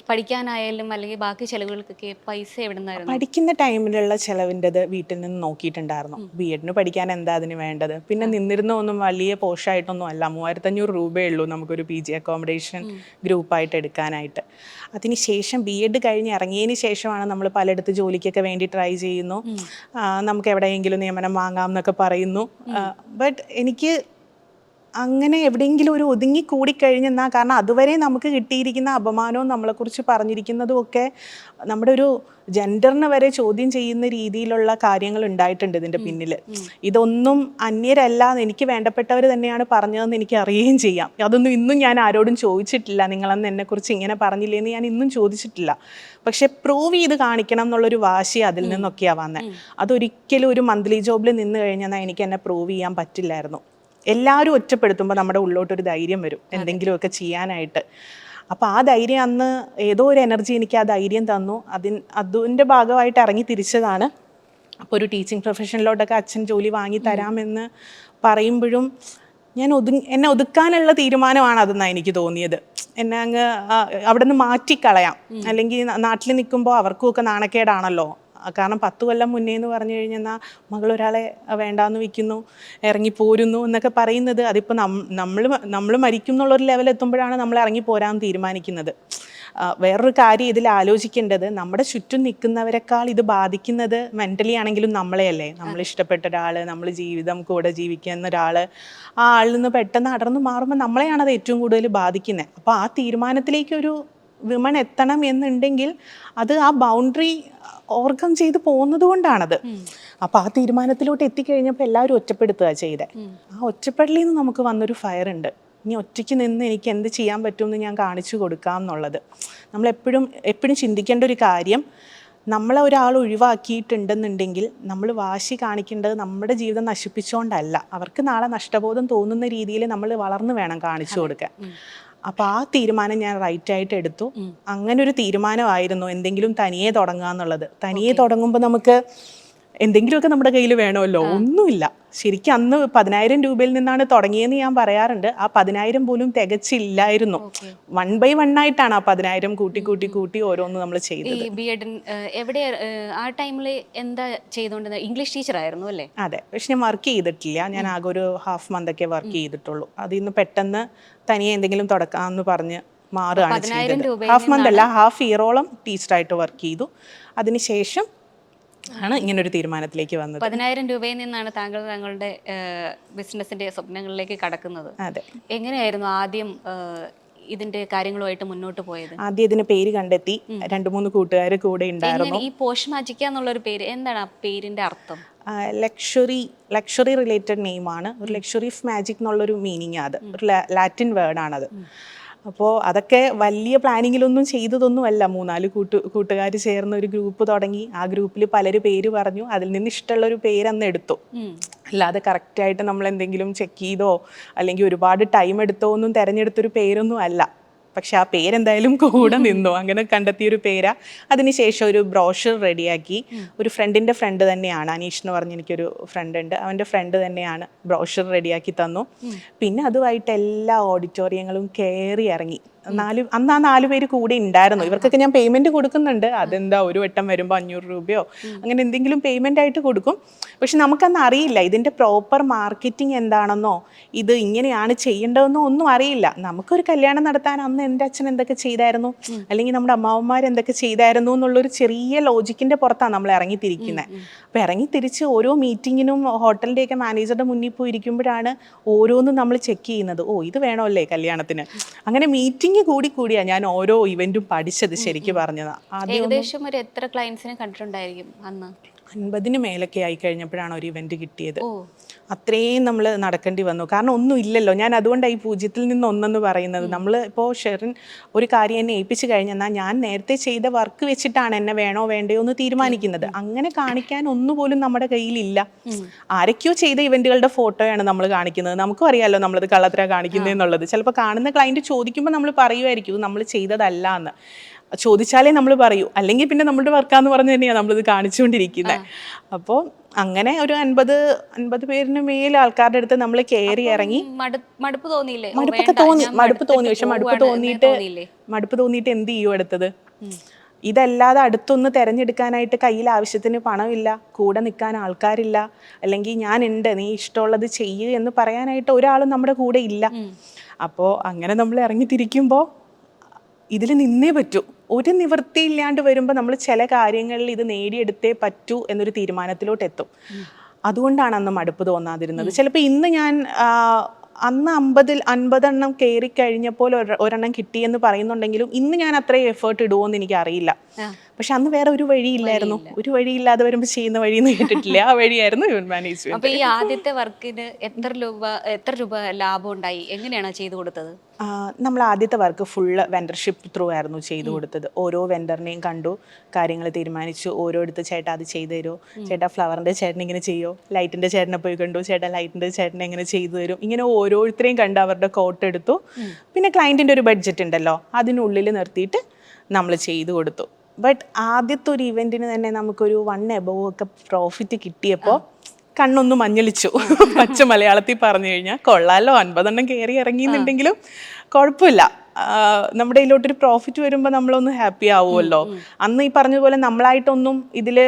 പഠിക്കാനായാലും അല്ലെങ്കിൽ ബാക്കി ചെലവുകൾക്കൊക്കെ പൈസ എവിടെ നിന്നായിരുന്നു? പഠിക്കുന്ന ടൈമിലുള്ള ചിലവിൻ്റെത് വീട്ടിൽ നിന്ന് നോക്കിയിട്ടുണ്ടായിരുന്നു. BEdന് പഠിക്കാൻ എന്താ അതിന് വേണ്ടത്. പിന്നെ നിന്നിരുന്ന ഒന്നും വലിയ പോഷായിട്ടൊന്നും അല്ല, 3500 രൂപയേ ഉള്ളൂ നമുക്കൊരു PG അക്കോമഡേഷൻ ഗ്രൂപ്പായിട്ട് എടുക്കാനായിട്ട്. അതിനുശേഷം BEd കഴിഞ്ഞ് ഇറങ്ങിയതിന് ശേഷമാണ് നമ്മൾ പലയിടത്ത് ജോലിക്കൊക്കെ വേണ്ടി ട്രൈ ചെയ്യുന്നു. നമുക്ക് എവിടെയെങ്കിലും നിയമനം വാങ്ങാം എന്നൊക്കെ പറയുന്നു. ബട്ട് എനിക്ക് അങ്ങനെ എവിടെയെങ്കിലും ഒരു ഒതുങ്ങി കൂടിക്കഴിഞ്ഞെന്നാൽ, കാരണം അതുവരെ നമുക്ക് കിട്ടിയിരിക്കുന്ന അപമാനവും നമ്മളെക്കുറിച്ച് പറഞ്ഞിരിക്കുന്നതും ഒക്കെ നമ്മുടെ ഒരു ജെൻഡറിനെ വരെ ചോദ്യം ചെയ്യുന്ന രീതിയിലുള്ള കാര്യങ്ങൾ ഉണ്ടായിട്ടുണ്ട് ഇതിൻ്റെ പിന്നിൽ. ഇതൊന്നും അന്യരല്ല, എനിക്ക് വേണ്ടപ്പെട്ടവർ തന്നെയാണ് പറഞ്ഞതെന്ന് എനിക്ക് അറിയുകയും ചെയ്യാം. അതൊന്നും ഇന്നും ഞാൻ ആരോടും ചോദിച്ചിട്ടില്ല. നിങ്ങളന്ന് എന്നെക്കുറിച്ച് ഇങ്ങനെ പറഞ്ഞില്ലേന്ന് ഞാൻ ഇന്നും ചോദിച്ചിട്ടില്ല. പക്ഷെ പ്രൂവ് ചെയ്ത് കാണിക്കണം എന്നുള്ളൊരു വാശി അതിൽ നിന്നൊക്കെയാണ് വന്നത്. അതൊരിക്കലും ഒരു മന്ത്ലി ജോബിൽ നിന്ന് കഴിഞ്ഞാൽ എനിക്ക് എന്നെ പ്രൂവ് ചെയ്യാൻ പറ്റില്ലായിരുന്നു. എല്ലാവരും ഒറ്റപ്പെടുത്തുമ്പോൾ നമ്മുടെ ഉള്ളോട്ടൊരു ധൈര്യം വരും എന്തെങ്കിലുമൊക്കെ ചെയ്യാനായിട്ട്. അപ്പോൾ ആ ധൈര്യം അന്ന് ഏതോ ഒരു എനർജി എനിക്ക് ആ ധൈര്യം തന്നു. അതിൻ്റെ ഭാഗമായിട്ട് ഇറങ്ങി തിരിച്ചതാണ്. അപ്പോൾ ഒരു ടീച്ചിങ് പ്രൊഫഷനിലോട്ടൊക്കെ അച്ഛൻ ജോലി വാങ്ങി തരാമെന്ന് പറയുമ്പോഴും ഞാൻ എന്നെ ഒതുക്കാനുള്ള തീരുമാനമാണ് അതെന്നാണ് എനിക്ക് തോന്നിയത്. എന്നെ അങ്ങ് അവിടെ നിന്ന് മാറ്റിക്കളയാം. അല്ലെങ്കിൽ നാട്ടിൽ നിൽക്കുമ്പോൾ അവർക്കും ഒക്കെ നാണക്കേടാണല്ലോ. കാരണം 10 കൊല്ലം മുന്നേ എന്ന് പറഞ്ഞു കഴിഞ്ഞാൽ മകളൊരാളെ വേണ്ടാന്ന് വെക്കുന്നു, ഇറങ്ങിപ്പോരുന്നു എന്നൊക്കെ പറയുന്നത്, അതിപ്പോൾ നമ്മൾ മരിക്കും എന്നുള്ളൊരു ലെവൽ എത്തുമ്പോഴാണ് നമ്മൾ ഇറങ്ങിപ്പോരാൻ തീരുമാനിക്കുന്നത്. വേറൊരു കാര്യം ഇതിൽ ആലോചിക്കേണ്ടത്, നമ്മുടെ ചുറ്റും നിൽക്കുന്നവരെക്കാൾ ഇത് ബാധിക്കുന്നത് മെൻ്റലി ആണെങ്കിലും നമ്മളെയല്ലേ. നമ്മൾ ഇഷ്ടപ്പെട്ട ഒരാൾ, നമ്മൾ ജീവിതം കൂടെ ജീവിക്കുന്ന ഒരാൾ, ആ ആളിൽ നിന്ന് പെട്ടെന്ന് അടർന്നു മാറുമ്പോൾ നമ്മളെയാണത് ഏറ്റവും കൂടുതൽ ബാധിക്കുന്നത്. അപ്പോൾ ആ തീരുമാനത്തിലേക്കൊരു വിമൺ എത്തണം എന്നുണ്ടെങ്കിൽ അത് ആ ബൗണ്ടറി ഓവർകം ചെയ്ത് പോകുന്നത് കൊണ്ടാണത്. അപ്പോൾ ആ തീരുമാനത്തിലോട്ട് എത്തിക്കഴിഞ്ഞപ്പോൾ എല്ലാവരും ഒറ്റപ്പെടുത്തുക ചെയ്തത്. ആ ഒറ്റപ്പെടലിൽ നിന്ന് നമുക്ക് വന്നൊരു ഫയർ ഉണ്ട്. ഇനി ഒറ്റയ്ക്ക് നിന്ന് എനിക്ക് എന്ത് ചെയ്യാൻ പറ്റുമെന്ന് ഞാൻ കാണിച്ചു കൊടുക്കാം എന്നുള്ളത്. നമ്മളെപ്പോഴും ചിന്തിക്കേണ്ട ഒരു കാര്യം, നമ്മളെ ഒരാൾ ഒഴിവാക്കിയിട്ടുണ്ടെന്നുണ്ടെങ്കിൽ നമ്മൾ വാശി കാണിക്കേണ്ടത് നമ്മുടെ ജീവിതം നശിപ്പിച്ചുകൊണ്ടല്ല, അവർക്ക് നാളെ നഷ്ടബോധം തോന്നുന്ന രീതിയിൽ നമ്മൾ വളർന്നു വേണം കാണിച്ചു കൊടുക്കാൻ. അപ്പോൾ ആ തീരുമാനം ഞാൻ റൈറ്റായിട്ട് എടുത്തു. അങ്ങനെ ഒരു തീരുമാനമായിരുന്നു എന്തെങ്കിലും തനിയെ തുടങ്ങുക എന്നുള്ളത്. തനിയെ തുടങ്ങുമ്പോൾ നമുക്ക് എന്തെങ്കിലുമൊക്കെ നമ്മുടെ കയ്യിൽ വേണമല്ലോ. ഒന്നുമില്ല. ശരിക്കും അന്ന് 10,000 രൂപയിൽ നിന്നാണ് തുടങ്ങിയെന്ന് ഞാൻ പറയാറുണ്ട്. ആ 10,000 പോലും തികച്ചില്ലായിരുന്നു. 1 by 1 ആയിട്ടാണ് ആ 10,000 കൂട്ടി ഓരോന്ന് നമ്മൾ ചെയ്തത്. എവിടെ ആ ടൈമിൽ എന്താ ചെയ്തുകൊണ്ടിരുന്നത്? ഇംഗ്ലീഷ് ടീച്ചർ ആയിരുന്നു അല്ലേ? അതെ, പക്ഷെ ഞാൻ വർക്ക് ചെയ്തിട്ടില്ല. ഞാൻ ആകെ ഒരു ഹാഫ് മന്ത് ഒക്കെ വർക്ക് ചെയ്തിട്ടുള്ളൂ. അതിൽ നിന്ന് പെട്ടെന്ന് തനിയെ എന്തെങ്കിലും തുടക്കാമെന്ന് പറഞ്ഞ് മാറുകയാണ് ചെയ്തത്. ഹാഫ് മന്ത് അല്ല, ഹാഫ് ഇയറോളം ടീച്ചറായിട്ട് വർക്ക് ചെയ്തു. അതിനുശേഷം ആണ് ഇങ്ങനൊരു തീരുമാനത്തിലേക്ക് വന്നത്. 10,000 രൂപയിൽ നിന്നാണ് താങ്കൾ താങ്കളുടെ ബിസിനസിന്റെ സ്വപ്നങ്ങളിലേക്ക് കടക്കുന്നത്. അതെ. എങ്ങനെയായിരുന്നു ആദ്യം ഇതിന്റെ കാര്യങ്ങളുമായിട്ട് മുന്നോട്ട് പോയത്? ആദ്യം ഇതിന് പേര് കണ്ടെത്തി. 2-3 കൂട്ടുകാർ കൂടെ ഉണ്ടായിരുന്നു. ഈ പോഷ് മാജിക്ക എന്നുള്ളൊരു പേര്, എന്താണ് ആ പേരിന്റെ അർത്ഥം? ലക്ഷറി റിലേറ്റഡ് നെയിമാണ്. ഒരു ലക്ഷറി ഓഫ് മാജിക് എന്നുള്ളൊരു മീനിങ്. അത് ഒരു ലാറ്റിൻ വേർഡാണത്. അപ്പോൾ അതൊക്കെ വലിയ പ്ലാനിങ്ങിലൊന്നും ചെയ്തതൊന്നുമല്ല. 3-4 കൂട്ടുകാർ ചേർന്ന് ഒരു ഗ്രൂപ്പ് തുടങ്ങി. ആ ഗ്രൂപ്പിൽ പലര് പേര് പറഞ്ഞു. അതിൽ നിന്ന് ഇഷ്ടമുള്ളൊരു പേര് അന്ന് എടുത്തു. അല്ലാതെ കറക്റ്റായിട്ട് നമ്മൾ എന്തെങ്കിലും ചെക്ക് ചെയ്തോ അല്ലെങ്കിൽ ഒരുപാട് ടൈം എടുത്തോ ഒന്നും തിരഞ്ഞെടുത്തൊരു പേരൊന്നും അല്ല. പക്ഷെ ആ പേരെന്തായാലും കൂടെ നിന്നു. അങ്ങനെ കണ്ടെത്തിയൊരു പേരാ. അതിനുശേഷം ഒരു ബ്രോഷർ റെഡിയാക്കി. ഒരു ഫ്രണ്ടിൻ്റെ ഫ്രണ്ട് തന്നെയാണ്, അനീഷ് എന്ന് പറഞ്ഞ് എനിക്കൊരു ഫ്രണ്ട് ഉണ്ട്. അവൻ്റെ ഫ്രണ്ട് തന്നെയാണ് ബ്രോഷർ റെഡിയാക്കി തന്നു. പിന്നെ അതുമായിട്ട് എല്ലാ ഓഡിറ്റോറിയങ്ങളും കയറി ഇറങ്ങി. അന്ന് ആ 4 പേര് കൂടെ ഉണ്ടായിരുന്നു. ഇവർക്കൊക്കെ ഞാൻ പേയ്മെൻറ്റ് കൊടുക്കുന്നുണ്ട്. അതെന്താ, ഒരു വട്ടം വരുമ്പോൾ 500 രൂപയോ അങ്ങനെ എന്തെങ്കിലും പേയ്മെൻ്റ് ആയിട്ട് കൊടുക്കും. പക്ഷെ നമുക്കന്ന് അറിയില്ല ഇതിൻ്റെ പ്രോപ്പർ മാർക്കറ്റിംഗ് എന്താണെന്നോ ഇത് ഇങ്ങനെയാണ് ചെയ്യേണ്ടതെന്നോ ഒന്നും അറിയില്ല. നമുക്കൊരു കല്യാണം നടത്താൻ അന്ന് എൻ്റെ അച്ഛൻ എന്തൊക്കെ ചെയ്തായിരുന്നു, അല്ലെങ്കിൽ നമ്മുടെ അമ്മാവന്മാർ എന്തൊക്കെ ചെയ്തായിരുന്നു എന്നുള്ളൊരു ചെറിയ ലോജിക്കിൻ്റെ പുറത്താണ് നമ്മൾ ഇറങ്ങിത്തിരിക്കുന്നത്. അപ്പോൾ ഇറങ്ങിത്തിരിച്ച് ഓരോ മീറ്റിങ്ങിനും ഹോട്ടലിൻ്റെയൊക്കെ മാനേജറുടെ മുന്നിൽ പോയി ഇരിക്കുമ്പോഴാണ് ഓരോന്നും നമ്മൾ ചെക്ക് ചെയ്യുന്നത്. ഇത് വേണമല്ലേ കല്യാണത്തിന്. അങ്ങനെ മീറ്റിംഗ് കൂടിയാ ഞാൻ ഓരോ ഇവന്റും പഠിച്ചത്. ശരിക്കും പറഞ്ഞതാ. ഏകദേശം ഒരു എത്ര ക്ലയൻസിനെ കണ്ടിട്ടുണ്ടായിരിക്കും അന്ന്? 50-ന് മേലൊക്കെ ആയി കഴിഞ്ഞപ്പോഴാണ് ഒരു ഇവന്റ് കിട്ടിയത്. അത്രയും നമ്മൾ നടക്കേണ്ടി വന്നു. കാരണം ഒന്നും ഇല്ലല്ലോ. ഞാൻ അതുകൊണ്ടാണ് ഈ 0-ൽ നിന്ന് 1 പറയുന്നത്. നമ്മൾ ഇപ്പോൾ ഷെറിൻ ഒരു കാര്യം എന്നെ ഏൽപ്പിച്ച് കഴിഞ്ഞാൽ ഞാൻ നേരത്തെ ചെയ്ത വർക്ക് വെച്ചിട്ടാണ് എന്നെ വേണോ വേണ്ടയോ എന്ന് തീരുമാനിക്കുന്നത്. അങ്ങനെ കാണിക്കാൻ ഒന്നുപോലും നമ്മുടെ കയ്യിലില്ല. ആരൊക്കെയോ ചെയ്ത ഇവന്റുകളുടെ ഫോട്ടോയാണ് നമ്മൾ കാണിക്കുന്നത്. നമുക്കും അറിയാമല്ലോ നമ്മളത് കള്ളത്തര കാണിക്കുന്നത് എന്നുള്ളത്. ചിലപ്പോൾ കാണുന്ന ക്ലയൻറ്റ് ചോദിക്കുമ്പോൾ നമ്മൾ പറയുമായിരിക്കും നമ്മൾ ചെയ്തതല്ല എന്ന്. ചോദിച്ചാലേ നമ്മൾ പറയൂ, അല്ലെങ്കിൽ പിന്നെ നമ്മുടെ വർക്കാന്ന് പറഞ്ഞ് തന്നെയാണ് നമ്മളിത് കാണിച്ചുകൊണ്ടിരിക്കുന്നത്. അപ്പോൾ അങ്ങനെ ഒരു 50 പേരിന് മേൽ ആൾക്കാരുടെ അടുത്ത് നമ്മൾ കയറി ഇറങ്ങി. മടുപ്പ് തോന്നിയില്ലേ? മടുപ്പൊക്കെ തോന്നി, മടുപ്പ് തോന്നി. പക്ഷെ മടുപ്പ് തോന്നിയിട്ട് എന്ത് ചെയ്യും അടുത്തത്? ഇതല്ലാതെ അടുത്തൊന്ന് തിരഞ്ഞെടുക്കാനായിട്ട് കയ്യിൽ ആവശ്യത്തിന് പണമില്ല, കൂടെ നിൽക്കാൻ ആൾക്കാരില്ല, അല്ലെങ്കിൽ ഞാനുണ്ട്, നീ ഇഷ്ടമുള്ളത് ചെയ്യ് എന്ന് പറയാനായിട്ട് ഒരാളും നമ്മുടെ കൂടെ ഇല്ല. അപ്പോൾ അങ്ങനെ നമ്മൾ ഇറങ്ങിത്തിരിക്കുമ്പോൾ ഇതിൽ നിന്നേ പറ്റൂ. ഒരു നിവൃത്തിയില്ലാണ്ട് വരുമ്പോൾ നമ്മൾ ചില കാര്യങ്ങളിൽ ഇത് നേടിയെടുത്തേ പറ്റൂ എന്നൊരു തീരുമാനത്തിലോട്ട് എത്തും. അതുകൊണ്ടാണ് അന്ന് മടുപ്പ് തോന്നാതിരുന്നത്. ചിലപ്പോൾ ഇന്ന് ഞാൻ അന്ന് 50 എണ്ണം കയറി കഴിഞ്ഞപ്പോൾ ഒരെണ്ണം കിട്ടിയെന്ന് പറയുന്നുണ്ടെങ്കിലും ഇന്ന് ഞാൻ അത്രയും എഫേർട്ട് ഇടുമോയെന്ന് എനിക്ക് അറിയില്ല. പക്ഷെ അന്ന് വേറെ ഒരു വഴിയില്ലായിരുന്നു. ഒരു വഴിയില്ലാതെ വരുമ്പോൾ ചെയ്യുന്ന വഴിയെന്ന് കേട്ടിട്ടില്ല, ആ വഴിയായിരുന്നു ഇവന്റ് മാനേജ്മെന്റ്. അപ്പൊ ഈ ആദ്യത്തെ വർക്കിന് എത്ര രൂപ ലാഭം ഉണ്ടായി? എങ്ങനെയാണ് ചെയ്തു കൊടുത്തത്? നമ്മൾ ആദ്യത്തെ വർക്ക് ഫുള്ള് വെൻഡർഷിപ്പ് ത്രൂ ആയിരുന്നു ചെയ്തു കൊടുത്തത്. ഓരോ വെൻഡറിനെയും കണ്ടു, കാര്യങ്ങൾ തീരുമാനിച്ചു. ഓരോരുത്തർ ചേട്ടാ അത് ചെയ്തു തരുമോ, ചേട്ടാ ഫ്ലവറിൻ്റെ ചേട്ടൻ ഇങ്ങനെ ചെയ്യുമോ, ലൈറ്റിൻ്റെ ചേട്ടനെ പോയി കണ്ടു, ചേട്ടാ ലൈറ്റിൻ്റെ ചേട്ടനെ എങ്ങനെ ചെയ്തു തരും. ഇങ്ങനെ ഓരോരുത്തരെയും കണ്ട് അവരുടെ കോട്ട് എടുത്തു. പിന്നെ ക്ലയൻറ്റിൻ്റെ ഒരു ബഡ്ജറ്റ് ഉണ്ടല്ലോ, അതിനുള്ളിൽ നിർത്തിയിട്ട് നമ്മൾ ചെയ്തു കൊടുത്തു. ബട്ട് ആദ്യത്തെ ഒരു ഇവൻറ്റിന് തന്നെ നമുക്കൊരു 1 above ഒക്കെ പ്രോഫിറ്റ് കിട്ടിയപ്പോൾ കണ്ണൊന്ന് മഞ്ഞളിച്ചു. പച്ച മലയാളത്തിൽ പറഞ്ഞു കഴിഞ്ഞാൽ കൊള്ളാലോ, 50 എണ്ണം കയറി ഇറങ്ങിയെന്നുണ്ടെങ്കിലും കുഴപ്പമില്ല, നമ്മുടെ ഇതിലോട്ടൊരു പ്രോഫിറ്റ് വരുമ്പോൾ നമ്മളൊന്ന് ഹാപ്പി ആവുമല്ലോ. അന്ന് ഈ പറഞ്ഞതുപോലെ നമ്മളായിട്ടൊന്നും ഇതിൽ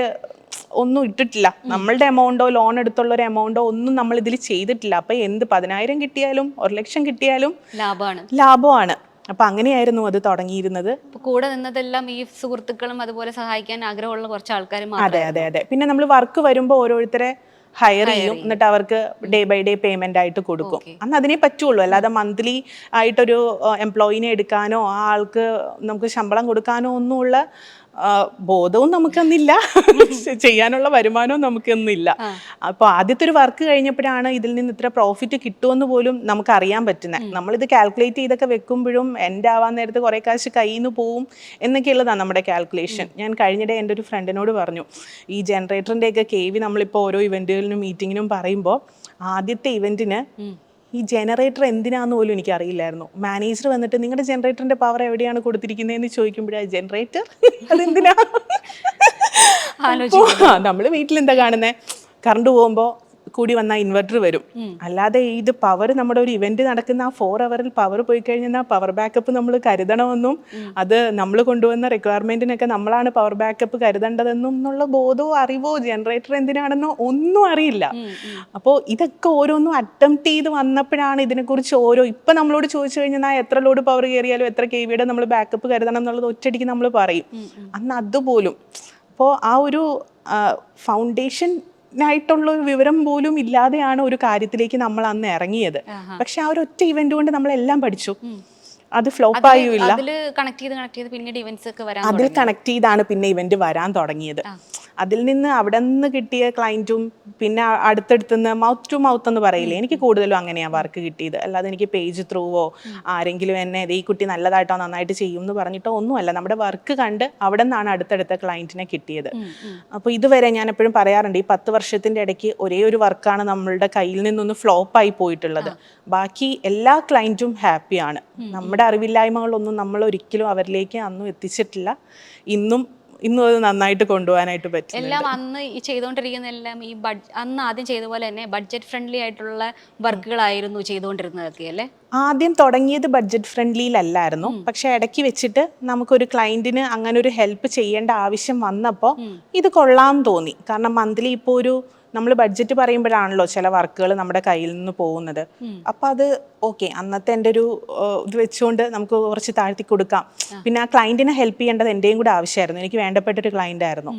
ഒന്നും ഇട്ടിട്ടില്ല. നമ്മളുടെ എമൗണ്ടോ ലോൺ എടുത്തുള്ളൊരു എമൗണ്ടോ ഒന്നും നമ്മൾ ഇതിൽ ചെയ്തിട്ടില്ല. അപ്പം 10,000 കിട്ടിയാലും 1,00,000 കിട്ടിയാലും ലാഭമാണ്. അപ്പം അങ്ങനെയായിരുന്നു അത് തുടങ്ങിയിരുന്നത്. കൂടെ നിന്നതെല്ലാം ഈ സുഹൃത്തുക്കളും അതുപോലെ സഹായിക്കാൻ ആഗ്രഹമുള്ള കുറച്ച് ആൾക്കാർ. അതെ. പിന്നെ നമ്മൾ വർക്ക് വരുമ്പോൾ ഓരോരുത്തരെ ഹയർ ചെയ്യും, എന്നിട്ട് അവർക്ക് ഡേ ബൈ ഡേ പേയ്മെന്റ് ആയിട്ട് കൊടുക്കും. അന്ന് അതിനെ പറ്റുള്ളൂ, അല്ലാതെ മന്ത്ലി ആയിട്ടൊരു എംപ്ലോയിനെ എടുക്കാനോ ആ ആൾക്ക് നമുക്ക് ശമ്പളം കൊടുക്കാനോ ഒന്നുമുള്ള ബോധവും നമുക്കൊന്നില്ല, ചെയ്യാനുള്ള വരുമാനവും നമുക്കൊന്നില്ല. അപ്പോൾ ആദ്യത്തെ ഒരു വർക്ക് കഴിഞ്ഞപ്പോഴാണ് ഇതിൽ നിന്ന് ഇത്ര പ്രോഫിറ്റ് കിട്ടുമെന്ന് പോലും നമുക്ക് അറിയാൻ പറ്റുന്നത്. നമ്മളിത് കാൽക്കുലേറ്റ് ചെയ്തൊക്കെ വെക്കുമ്പോഴും എൻ്റെ ആവാൻ നേരത്ത് കുറേ കാശ് കയ്യിൽ നിന്ന് പോവും എന്നൊക്കെ ഉള്ളതാണ് നമ്മുടെ കാൽക്കുലേഷൻ. ഞാൻ കഴിഞ്ഞിടെ എൻ്റെ ഒരു ഫ്രണ്ടിനോട് പറഞ്ഞു, ഈ ജനറേറ്ററിൻ്റെയൊക്കെ KV നമ്മളിപ്പോൾ ഓരോ ഇവൻറ്റുകളിലും മീറ്റിങ്ങിനും പറയുമ്പോൾ ആദ്യത്തെ ഇവൻറ്റിന് ഈ ജനറേറ്റർ എന്തിനാന്ന് പോലും എനിക്ക് അറിയില്ലായിരുന്നു. മാനേജർ വന്നിട്ട് നിങ്ങളുടെ ജനറേറ്ററിന്റെ പവർ എവിടെയാണ് കൊടുത്തിരിക്കുന്നതെന്ന് ചോദിക്കുമ്പോഴാണ് ജനറേറ്റർ അതെന്തിനാ? നമ്മൾ വീട്ടിൽ എന്താ കാണുന്നത്, കറണ്ട് പോകുമ്പോൾ കൂടി വന്നാൽ ഇൻവെർട്ടർ വരും. അല്ലാതെ ഇത് പവർ നമ്മുടെ ഒരു ഇവന്റ് നടക്കുന്ന ആ 4 hours പവർ പോയി കഴിഞ്ഞാൽ പവർ ബാക്കപ്പ് നമ്മൾ കരുതണമെന്നും അത് നമ്മൾ കൊണ്ടുവന്ന റിക്വയർമെന്റിനൊക്കെ നമ്മളാണ് പവർ ബാക്കപ്പ് കരുതേണ്ടതെന്നും എന്നുള്ള ബോധമോ അറിവോ ജനറേറ്റർ എന്തിനാണെന്നോ ഒന്നും അറിയില്ല. അപ്പോൾ ഇതൊക്കെ ഓരോന്നും അറ്റംപ്റ്റ് ചെയ്ത് വന്നപ്പോഴാണ് ഇതിനെക്കുറിച്ച് ഇപ്പം നമ്മളോട് ചോദിച്ചു കഴിഞ്ഞാൽ എത്ര ലോഡ് പവർ കയറിയാലും എത്ര KV നമ്മൾ ബാക്കപ്പ് കരുതണം എന്നുള്ളത് ഒറ്റയടിക്ക് നമ്മൾ പറയും. അന്ന് അതുപോലും അപ്പോൾ ആ ഒരു ഫൗണ്ടേഷൻ ായിട്ടുള്ള ഒരു വിവരം പോലും ഇല്ലാതെയാണ് ഒരു കാര്യത്തിലേക്ക് നമ്മൾ അന്ന് ഇറങ്ങിയത്. പക്ഷെ ആ ഒരു ഒറ്റ ഇവന്റ് കൊണ്ട് നമ്മളെല്ലാം പഠിച്ചു. അത് ഫ്ലോപ്പ് ആയില്ല. അതിൽ കണക്ട് ചെയ്താണ് പിന്നെ ഇവന്റ് വരാൻ തുടങ്ങിയത്. അതിൽ നിന്ന് അവിടെ നിന്ന് കിട്ടിയ ക്ലയൻറ്റും പിന്നെ അടുത്തടുത്തുനിന്ന് മൗത്ത് ടു മൗത്ത് എന്ന് പറയില്ലേ, എനിക്ക് കൂടുതലും അങ്ങനെയാണ് വർക്ക് കിട്ടിയത്. അല്ലാതെ എനിക്ക് പേജ് ത്രൂവോ ആരെങ്കിലും എന്നെ ഈ കുട്ടി നല്ലതായിട്ടോ നന്നായിട്ട് ചെയ്യും എന്ന് പറഞ്ഞിട്ടോ ഒന്നുമല്ല. നമ്മുടെ വർക്ക് കണ്ട് അവിടെ നിന്നാണ് അടുത്തടുത്ത ക്ലയൻറ്റിനെ കിട്ടിയത്. അപ്പോൾ ഇതുവരെ ഞാൻ എപ്പോഴും പറയാറുണ്ട്, ഈ 10 വർഷത്തിൻ്റെ ഇടയ്ക്ക് ഒരേ ഒരു വർക്കാണ് നമ്മളുടെ കയ്യിൽ നിന്നൊന്ന് ഫ്ലോപ്പായി പോയിട്ടുള്ളത്. ബാക്കി എല്ലാ ക്ലയൻറ്റും ഹാപ്പിയാണ്. നമ്മുടെ അറിവില്ലായ്മകളൊന്നും നമ്മൾ ഒരിക്കലും അവരിലേക്ക് അന്നും എത്തിച്ചിട്ടില്ല. ഇന്നും അത് നന്നായിട്ട് കൊണ്ടുപോകാനായിട്ട് പറ്റും. എല്ലാം അന്ന് ഈ ചെയ്തുകൊണ്ടിരിക്കുന്ന എല്ലാം ഈ അന്ന് ആദ്യം ചെയ്ത പോലെ തന്നെ ബഡ്ജറ്റ് ഫ്രണ്ട്ലി ആയിട്ടുള്ള വർക്കുകളായിരുന്നു ചെയ്തുകൊണ്ടിരുന്നതൊക്കെ അല്ലേ? ആദ്യം തുടങ്ങിയത് ബഡ്ജറ്റ് ഫ്രണ്ട്ലിയിലല്ലായിരുന്നു. പക്ഷെ ഇടയ്ക്ക് വെച്ചിട്ട് നമുക്കൊരു ക്ലയൻറ്റിന് അങ്ങനെ ഒരു ഹെൽപ്പ് ചെയ്യേണ്ട ആവശ്യം വന്നപ്പോൾ ഇത് കൊള്ളാൻ തോന്നി. കാരണം മന്ത്ലി ഇപ്പോൾ നമ്മൾ ബഡ്ജറ്റ് പറയുമ്പോഴാണല്ലോ ചില വർക്കുകൾ നമ്മുടെ കയ്യിൽ നിന്ന് പോകുന്നത്. അപ്പം അത് ഓക്കെ, അന്നത്തെ എൻ്റെ ഒരു ഇത് വെച്ചുകൊണ്ട് നമുക്ക് കുറച്ച് താഴ്ത്തി കൊടുക്കാം. പിന്നെ ആ ക്ലയൻറ്റിനെ ഹെൽപ്പ് ചെയ്യേണ്ടത് എൻ്റെയും കൂടെ ആവശ്യമായിരുന്നു. എനിക്ക് വേണ്ടപ്പെട്ടൊരു ക്ലയൻ്റ് ആയിരുന്നു.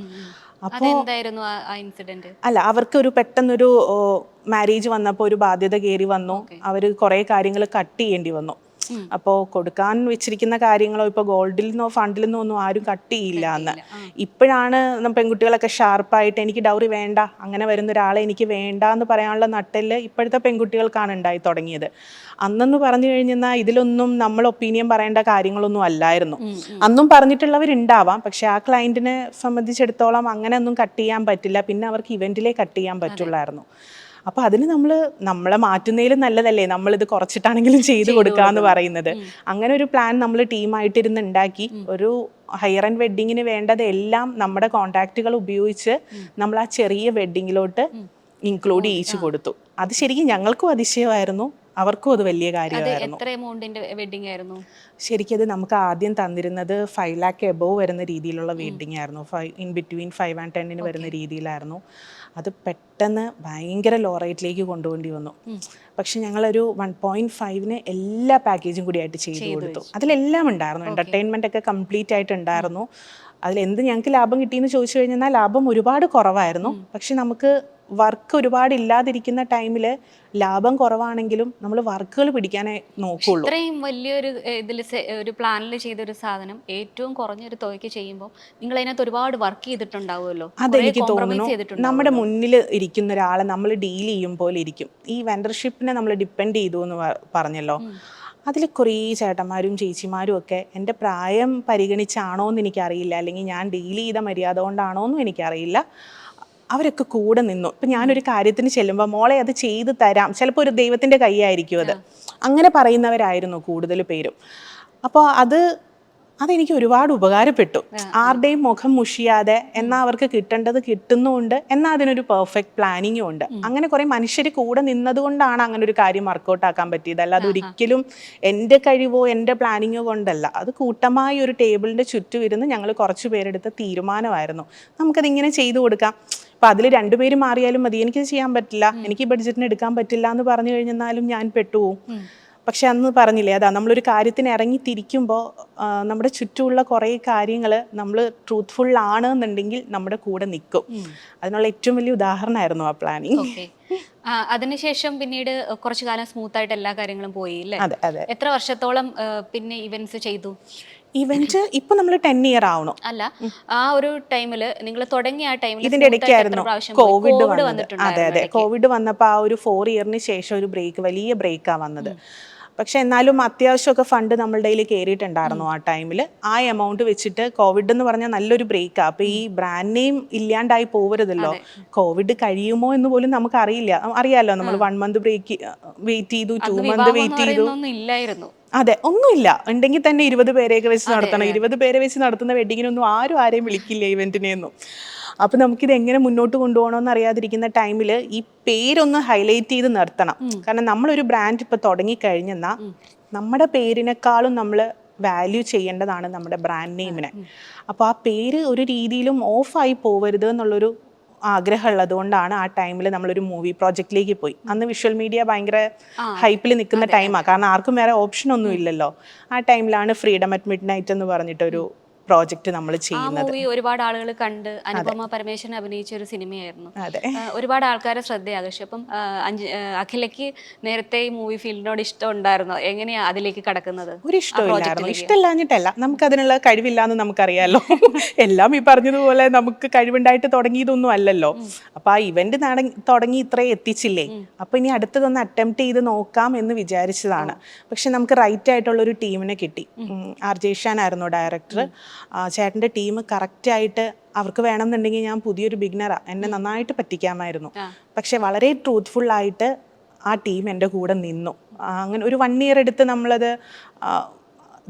അപ്പോൾ അല്ല, അവർക്ക് പെട്ടെന്നൊരു മാരേജ് വന്നപ്പോൾ ഒരു ബാധ്യത കയറി വന്നു. അവർ കുറേ കാര്യങ്ങൾ കട്ട് ചെയ്യേണ്ടി വന്നു. അപ്പോൾ കൊടുക്കാൻ വെച്ചിരിക്കുന്ന കാര്യങ്ങളോ ഇപ്പോൾ ഗോൾഡിൽ നിന്നോ ഫണ്ടിൽ നിന്നോ ഒന്നും ആരും കട്ട് ചെയ്യില്ല അന്ന്. ഇപ്പോഴാണ് പെൺകുട്ടികളൊക്കെ ഷാർപ്പായിട്ട് എനിക്ക് ഡൗറി വേണ്ട, അങ്ങനെ വരുന്ന ഒരാളെ എനിക്ക് വേണ്ട എന്ന് പറയാനുള്ള നട്ടെല്ല് ഇപ്പോഴത്തെ പെൺകുട്ടികൾക്കാണ് ഉണ്ടായി തുടങ്ങിയത്. അന്നെന്ന് പറഞ്ഞു കഴിഞ്ഞാൽ ഇതിലൊന്നും നമ്മൾ ഒപ്പീനിയൻ പറയേണ്ട കാര്യങ്ങളൊന്നും അല്ലായിരുന്നു. അന്നും പറഞ്ഞിട്ടുള്ളവരുണ്ടാവാം, പക്ഷെ ആ ക്ലയൻറ്റിനെ സംബന്ധിച്ചിടത്തോളം അങ്ങനെ ഒന്നും കട്ട് ചെയ്യാൻ പറ്റില്ല. പിന്നെ അവർക്ക് ഇവൻറ്റിലേ കട്ട് ചെയ്യാൻ പറ്റുള്ളായിരുന്നു. അപ്പോൾ അതിന് നമ്മളെ മാറ്റുന്നതിലും നല്ലതല്ലേ നമ്മളിത് കുറച്ചിട്ടാണെങ്കിലും ചെയ്ത് കൊടുക്കാമെന്ന് പറയുന്നത്. അങ്ങനെ ഒരു പ്ലാൻ നമ്മൾ ടീമായിട്ടിരുന്ന് ഉണ്ടാക്കി ഒരു ഹയർ ആൻഡ് വെഡ്ഡിങ്ങിന് വേണ്ടത് എല്ലാം നമ്മുടെ കോൺടാക്റ്റുകൾ ഉപയോഗിച്ച് നമ്മൾ ആ ചെറിയ വെഡ്ഡിങ്ങിലോട്ട് ഇൻക്ലൂഡ് ചെയ്യിച്ചു കൊടുത്തു. അത് ശരിക്കും ഞങ്ങൾക്കും അതിശയമായിരുന്നു, അവർക്കും അത് വലിയ കാര്യമായിരുന്നു. എത്ര എമൗണ്ടിന്റെ വെഡിങ് ആയിരുന്നു? ശരിക്കും അത് നമുക്ക് ആദ്യം തന്നിരുന്നത് 5 lakh എബോവ് വരുന്ന രീതിയിലുള്ള വെഡ്ഡിങ് ആയിരുന്നു. ഇൻ ബിറ്റ്വീൻ 5 and 10 വരുന്ന രീതിയിലായിരുന്നു. അത് പെട്ടെന്ന് ഭയങ്കര ലോ റേറ്റിലേക്ക് കൊണ്ടുപോകേണ്ടി വന്നു. പക്ഷെ ഞങ്ങളൊരു 1.5 എല്ലാ പാക്കേജും കൂടി ആയിട്ട് ചെയ്തു കൊടുത്തു. അതിലെല്ലാം ഉണ്ടായിരുന്നു, എൻ്റർടൈൻമെൻ്റ് ഒക്കെ കംപ്ലീറ്റ് ആയിട്ടുണ്ടായിരുന്നു. അതിലെന്ത് ഞങ്ങൾക്ക് ലാഭം കിട്ടിയെന്ന് ചോദിച്ചു കഴിഞ്ഞാൽ ലാഭം ഒരുപാട് കുറവായിരുന്നു. പക്ഷെ നമുക്ക് വർക്ക് ഒരുപാട് ഇല്ലാതിരിക്കുന്ന ടൈമിൽ ലാഭം കുറവാണെങ്കിലും നമ്മൾ വർക്കുകൾ പിടിക്കാനേ നോക്കുള്ളൂ. ഇത്രയും വലിയൊരു ഇതിൽ ഒരു പ്ലാനിൽ ചെയ്തൊരു സാധനം ഏറ്റവും കുറഞ്ഞൊരു തുകയ്ക്ക് ചെയ്യുമ്പോൾ നിങ്ങൾ അതിനകത്ത് ഒരുപാട് വർക്ക് ചെയ്തിട്ടുണ്ടാവുമല്ലോ. അതെനിക്ക് തോന്നുന്നു നമ്മുടെ മുന്നിൽ ഇരിക്കുന്ന ഒരാളെ നമ്മൾ ഡീൽ ചെയ്യും പോലെ ഇരിക്കും. ഈ വെൻഡർഷിപ്പിനെ നമ്മൾ ഡിപ്പെൻഡ് ചെയ്തു എന്ന് പറഞ്ഞല്ലോ, അതിൽ കുറേ ചേട്ടന്മാരും ചേച്ചിമാരും ഒക്കെ എൻ്റെ പ്രായം പരിഗണിച്ചാണോ എന്ന് എനിക്കറിയില്ല, അല്ലെങ്കിൽ ഞാൻ ഡീൽ ചെയ്ത മര്യാദ കൊണ്ടാണോ എന്നും എനിക്കറിയില്ല, അവരൊക്കെ കൂടെ നിന്നു. ഇപ്പം ഞാനൊരു കാര്യത്തിന് ചെല്ലുമ്പോൾ മോളെ അത് ചെയ്ത് തരാം, ചിലപ്പോൾ ഒരു ദൈവത്തിൻ്റെ കൈയായിരിക്കും അത്, അങ്ങനെ പറയുന്നവരായിരുന്നു കൂടുതൽ പേരും. അപ്പോൾ അതെനിക്ക് ഒരുപാട് ഉപകാരപ്പെട്ടു. ആരുടെയും മുഖം മുഷിയാതെ, എന്നാൽ അവർക്ക് കിട്ടേണ്ടത് കിട്ടുന്നുമുണ്ട്, എന്നാൽ അതിനൊരു പെർഫെക്റ്റ് പ്ലാനിങ്ങും ഉണ്ട്. അങ്ങനെ കുറേ മനുഷ്യർ കൂടെ നിന്നതുകൊണ്ടാണ് അങ്ങനെ ഒരു കാര്യം വർക്കൗട്ട് ആക്കാൻ പറ്റിയത്. അല്ലാതെ ഒരിക്കലും എൻ്റെ കഴിവോ എൻ്റെ പ്ലാനിങ്ങോ കൊണ്ടല്ല. അത് കൂട്ടമായി ഒരു ടേബിളിൻ്റെ ചുറ്റും ഇരുന്ന് ഞങ്ങൾ കുറച്ച് പേരെടുത്ത തീരുമാനമായിരുന്നു, നമുക്കതിങ്ങനെ ചെയ്തു കൊടുക്കാം. അപ്പം അതിൽ 2 പേര് മാറിയാലും മതി, എനിക്കത് ചെയ്യാൻ പറ്റില്ല, എനിക്ക് ഈ ബഡ്ജറ്റിന് എടുക്കാൻ പറ്റില്ല എന്ന് പറഞ്ഞു കഴിഞ്ഞാലും ഞാൻ പെട്ടുപോകും. പക്ഷെ അന്ന് പറഞ്ഞില്ലേ, അതാ നമ്മളൊരു കാര്യത്തിന് ഇറങ്ങി തിരിക്കുമ്പോൾ നമ്മുടെ ചുറ്റുമുള്ള കുറേ കാര്യങ്ങൾ നമ്മൾ ട്രൂത്ത്ഫുൾ ആണ് എന്നുണ്ടെങ്കിൽ നമ്മുടെ കൂടെ നിൽക്കും. അതിനുള്ള ഏറ്റവും വലിയ ഉദാഹരണമായിരുന്നു ആ പ്ലാനിങ്. അതിനുശേഷം പിന്നീട് കുറച്ചു കാലം സ്മൂത്ത് ആയിട്ട് എല്ലാ കാര്യങ്ങളും പോയി അല്ലേ? അതെ അതെ. എത്ര വർഷത്തോളം പിന്നെ ഇവന്റ്സ് ചെയ്തു? ഇവന്റ് ഇപ്പൊ നമ്മൾ 10 year ആവണം. അല്ല, ആ ഒരു ടൈമില് നിങ്ങൾ തുടങ്ങിയ ആ ടൈമിൽ ഇതിന്റെ ഇടയ്ക്കായിരുന്നു കോവിഡ് വന്നത്. അതെ അതെ, കോവിഡ് വന്നപ്പോൾ ആ ഒരു 4 year ശേഷം ഒരു വലിയ ബ്രേക്കാണ് വന്നത്. പക്ഷെ എന്നാലും അത്യാവശ്യമൊക്കെ ഫണ്ട് നമ്മളുടെ കയ്യിൽ കയറിയിട്ടുണ്ടായിരുന്നു ആ ടൈമിൽ. ആ എമൗണ്ട് വെച്ചിട്ട് കോവിഡ് എന്ന് പറഞ്ഞാൽ നല്ലൊരു ബ്രേക്കാണ്. അപ്പോൾ ഈ ബ്രാൻഡ് നെയിം ഇല്ലാണ്ടായി പോകരുതല്ലോ. കോവിഡ് കഴിയുമോ എന്ന് പോലും നമുക്ക് അറിയാലോ. നമ്മൾ 1 month ബ്രേക്ക് വെയിറ്റ് ചെയ്തു, 2 month വെയിറ്റ് ചെയ്തു. ഇല്ലായിരുന്നു. അതെ, ഒന്നുമില്ല. ഉണ്ടെങ്കിൽ തന്നെ 20 പേരെയൊക്കെ വെച്ച് നടത്തണം. 20 പേരെ വെച്ച് നടത്തുന്ന വെഡിങ്ങിനൊന്നും ആരെയും വിളിക്കില്ല, ഇവന്റിനെയൊന്നും. അപ്പം നമുക്കിത് എങ്ങനെ മുന്നോട്ട് കൊണ്ടുപോകണമെന്ന് അറിയാതിരിക്കുന്ന ടൈമിൽ ഈ പേരൊന്ന് ഹൈലൈറ്റ് ചെയ്ത് നിർത്തണം. കാരണം നമ്മളൊരു ബ്രാൻഡ് ഇപ്പം തുടങ്ങിക്കഴിഞ്ഞെന്നാൽ നമ്മുടെ പേരിനേക്കാളും നമ്മൾ വാല്യൂ ചെയ്യേണ്ടതാണ് നമ്മുടെ ബ്രാൻഡ് നെയിമിനെ. അപ്പോൾ ആ പേര് ഒരു രീതിയിലും ഓഫായി പോകരുത് എന്നുള്ളൊരു ആഗ്രഹമുള്ളത് കൊണ്ടാണ് ആ ടൈമിൽ നമ്മളൊരു മൂവി പ്രോജക്റ്റിലേക്ക് പോയി. അന്ന് വിഷ്വൽ മീഡിയ ഭയങ്കര ഹൈപ്പിൽ നിൽക്കുന്ന ടൈമാണ്, കാരണം ആർക്കും വേറെ ഓപ്ഷൻ ഒന്നും ഇല്ലല്ലോ. ആ ടൈമിലാണ് ഫ്രീഡം അറ്റ് മിഡ് നൈറ്റ് എന്ന് പറഞ്ഞിട്ടൊരു പ്രോജക്റ്റ് നമ്മൾ ചെയ്യുന്നത്. ഒരുപാട് ആളുകൾ കണ്ട് അനുപമ പരമേശ്വരൻ അഭിനയിച്ച ഒരു സിനിമയായിരുന്നു. ഒരുപാട് ആൾക്കാരെ ശ്രദ്ധയാകർഷിച്ചു. അപ്പം അഖിലയ്ക്ക് നേരത്തെ ഈ മൂവി ഫീൽഡിനോട് ഇഷ്ടം ഉണ്ടായിരുന്നോ? എങ്ങനെയാ അതിലേക്ക് കടക്കുന്നത്? ഒരു ഇഷ്ടമില്ലായിരുന്നു. ഇഷ്ടമില്ലാഞ്ഞിട്ടല്ല, നമുക്ക് അതിനുള്ള കഴിവില്ലാന്ന് നമുക്കറിയാലോ. എല്ലാം ഈ പറഞ്ഞതുപോലെ നമുക്ക് കഴിവുണ്ടായിട്ട് തുടങ്ങിയതൊന്നും അല്ലല്ലോ. അപ്പൊ ആ ഇവന്റ് തുടങ്ങി ഇത്രയും എത്തിച്ചില്ലേ, അപ്പൊ ഇനി അടുത്തതൊന്ന് അറ്റംപ്റ്റ് ചെയ്ത് നോക്കാം എന്ന് വിചാരിച്ചതാണ്. പക്ഷെ നമുക്ക് റൈറ്റ് ആയിട്ടുള്ള ഒരു ടീമിനെ കിട്ടി. RJ ഷാൻ ആയിരുന്നു ഡയറക്ടർ. ചേട്ടൻ്റെ ടീം കറക്റ്റായിട്ട് അവർക്ക് വേണമെന്നുണ്ടെങ്കിൽ ഞാൻ പുതിയൊരു ബിഗിനറാണ്, എന്നെ നന്നായിട്ട് പറ്റിക്കാമായിരുന്നു. പക്ഷെ വളരെ ട്രൂത്ത്ഫുള്ളായിട്ട് ആ ടീം എൻ്റെ കൂടെ നിന്നു. അങ്ങനെ ഒരു 1 year എടുത്ത് നമ്മളത്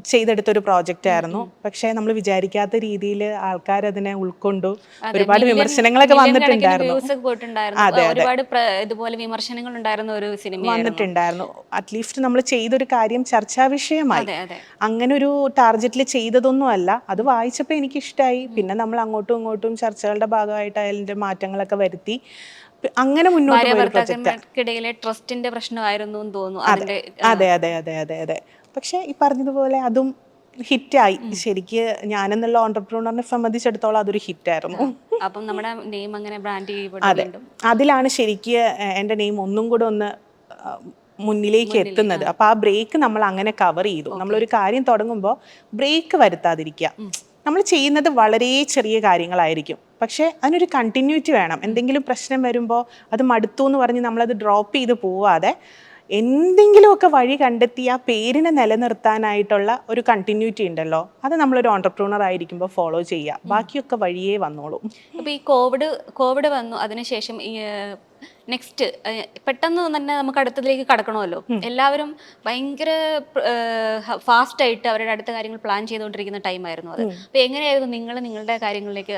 ചെയ്തെടുത്തൊരു പ്രോജക്റ്റ് ആയിരുന്നു. പക്ഷേ നമ്മൾ വിചാരിക്കാത്ത രീതിയിൽ ആൾക്കാർ അതിനെ ഉൾക്കൊണ്ടു. ഒരുപാട് വിമർശനങ്ങളൊക്കെ വന്നിട്ടുണ്ടായിരുന്നു. ഒരുപാട് ഇതുപോലെ വിമർശനങ്ങൾ ഉണ്ടായിരുന്ന ഒരു സിനിമ വന്നിട്ടുണ്ടായിരുന്നു. അറ്റ്ലീസ്റ്റ് നമ്മൾ ചെയ്തൊരു കാര്യം ചർച്ചാ വിഷയമായി. അങ്ങനെ ഒരു ടാർഗറ്റിൽ ചെയ്തതൊന്നും അല്ല. അത് വായിച്ചപ്പോൾ എനിക്കിഷ്ടമായി. പിന്നെ നമ്മൾ അങ്ങോട്ടും ഇങ്ങോട്ടും ചർച്ചകളുടെ ഭാഗമായിട്ട് അതിൻ്റെ മാറ്റങ്ങളൊക്കെ വരുത്തി അങ്ങനെ മുന്നോട്ട് പോയി. ട്രസ്റ്റിന്റെ പ്രശ്നമായിരുന്നു എന്ന് തോന്നുന്നു. അതെ അതെ അതെ അതെ അതെ. പക്ഷെ ഈ പറഞ്ഞതുപോലെ അതും ഹിറ്റായി. ശരിക്ക് ഞാനെന്നുള്ള ഓൺടർപ്രണറിനെ സംബന്ധിച്ചിടത്തോളം അതൊരു ഹിറ്റായിരുന്നു. അപ്പം നമ്മുടെ നെയിം അങ്ങനെ ബ്രാൻഡ് അതെ, അതിലാണ് ശരിക്ക് എൻ്റെ നെയിം ഒന്നും കൂടെ ഒന്ന് മുന്നിലേക്ക് എത്തുന്നത്. അപ്പോൾ ആ ബ്രേക്ക് നമ്മൾ അങ്ങനെ കവർ ചെയ്തു. നമ്മളൊരു കാര്യം തുടങ്ങുമ്പോൾ ബ്രേക്ക് വരുത്താതിരിക്കുക. നമ്മൾ ചെയ്യുന്നത് വളരെ ചെറിയ കാര്യങ്ങളായിരിക്കും, പക്ഷേ അതിനൊരു കണ്ടിന്യൂറ്റി വേണം. എന്തെങ്കിലും പ്രശ്നം വരുമ്പോൾ അത് മടുത്തു എന്ന് പറഞ്ഞ് നമ്മളത് ഡ്രോപ്പ് ചെയ്ത് പോവാതെ എന്തെങ്കിലുമൊക്കെ വഴി കണ്ടെത്തി ആ പേരിനെ നിലനിർത്താനായിട്ടുള്ള ഒരു കണ്ടിന്യൂറ്റി ഉണ്ടല്ലോ, അത് നമ്മളൊരു ഓൺടർപ്രണർ ആയിരിക്കുമ്പോൾ ഫോളോ ചെയ്യുക. ബാക്കിയൊക്കെ വഴിയേ വന്നോളൂ. അപ്പോൾ ഈ കോവിഡ് വന്നു, അതിനുശേഷം ഈ നെക്സ്റ്റ് പെട്ടെന്ന് തന്നെ നമുക്ക് അടുത്തതിലേക്ക് കടക്കണമല്ലോ. എല്ലാവരും ഭയങ്കര ഫാസ്റ്റ് ആയിട്ട് അവരുടെ അടുത്ത കാര്യങ്ങൾ പ്ലാൻ ചെയ്തുകൊണ്ടിരിക്കുന്ന ടൈമായിരുന്നു അത്. അപ്പൊ എങ്ങനെയായിരുന്നു നിങ്ങൾ നിങ്ങളുടെ കാര്യങ്ങളിലേക്ക്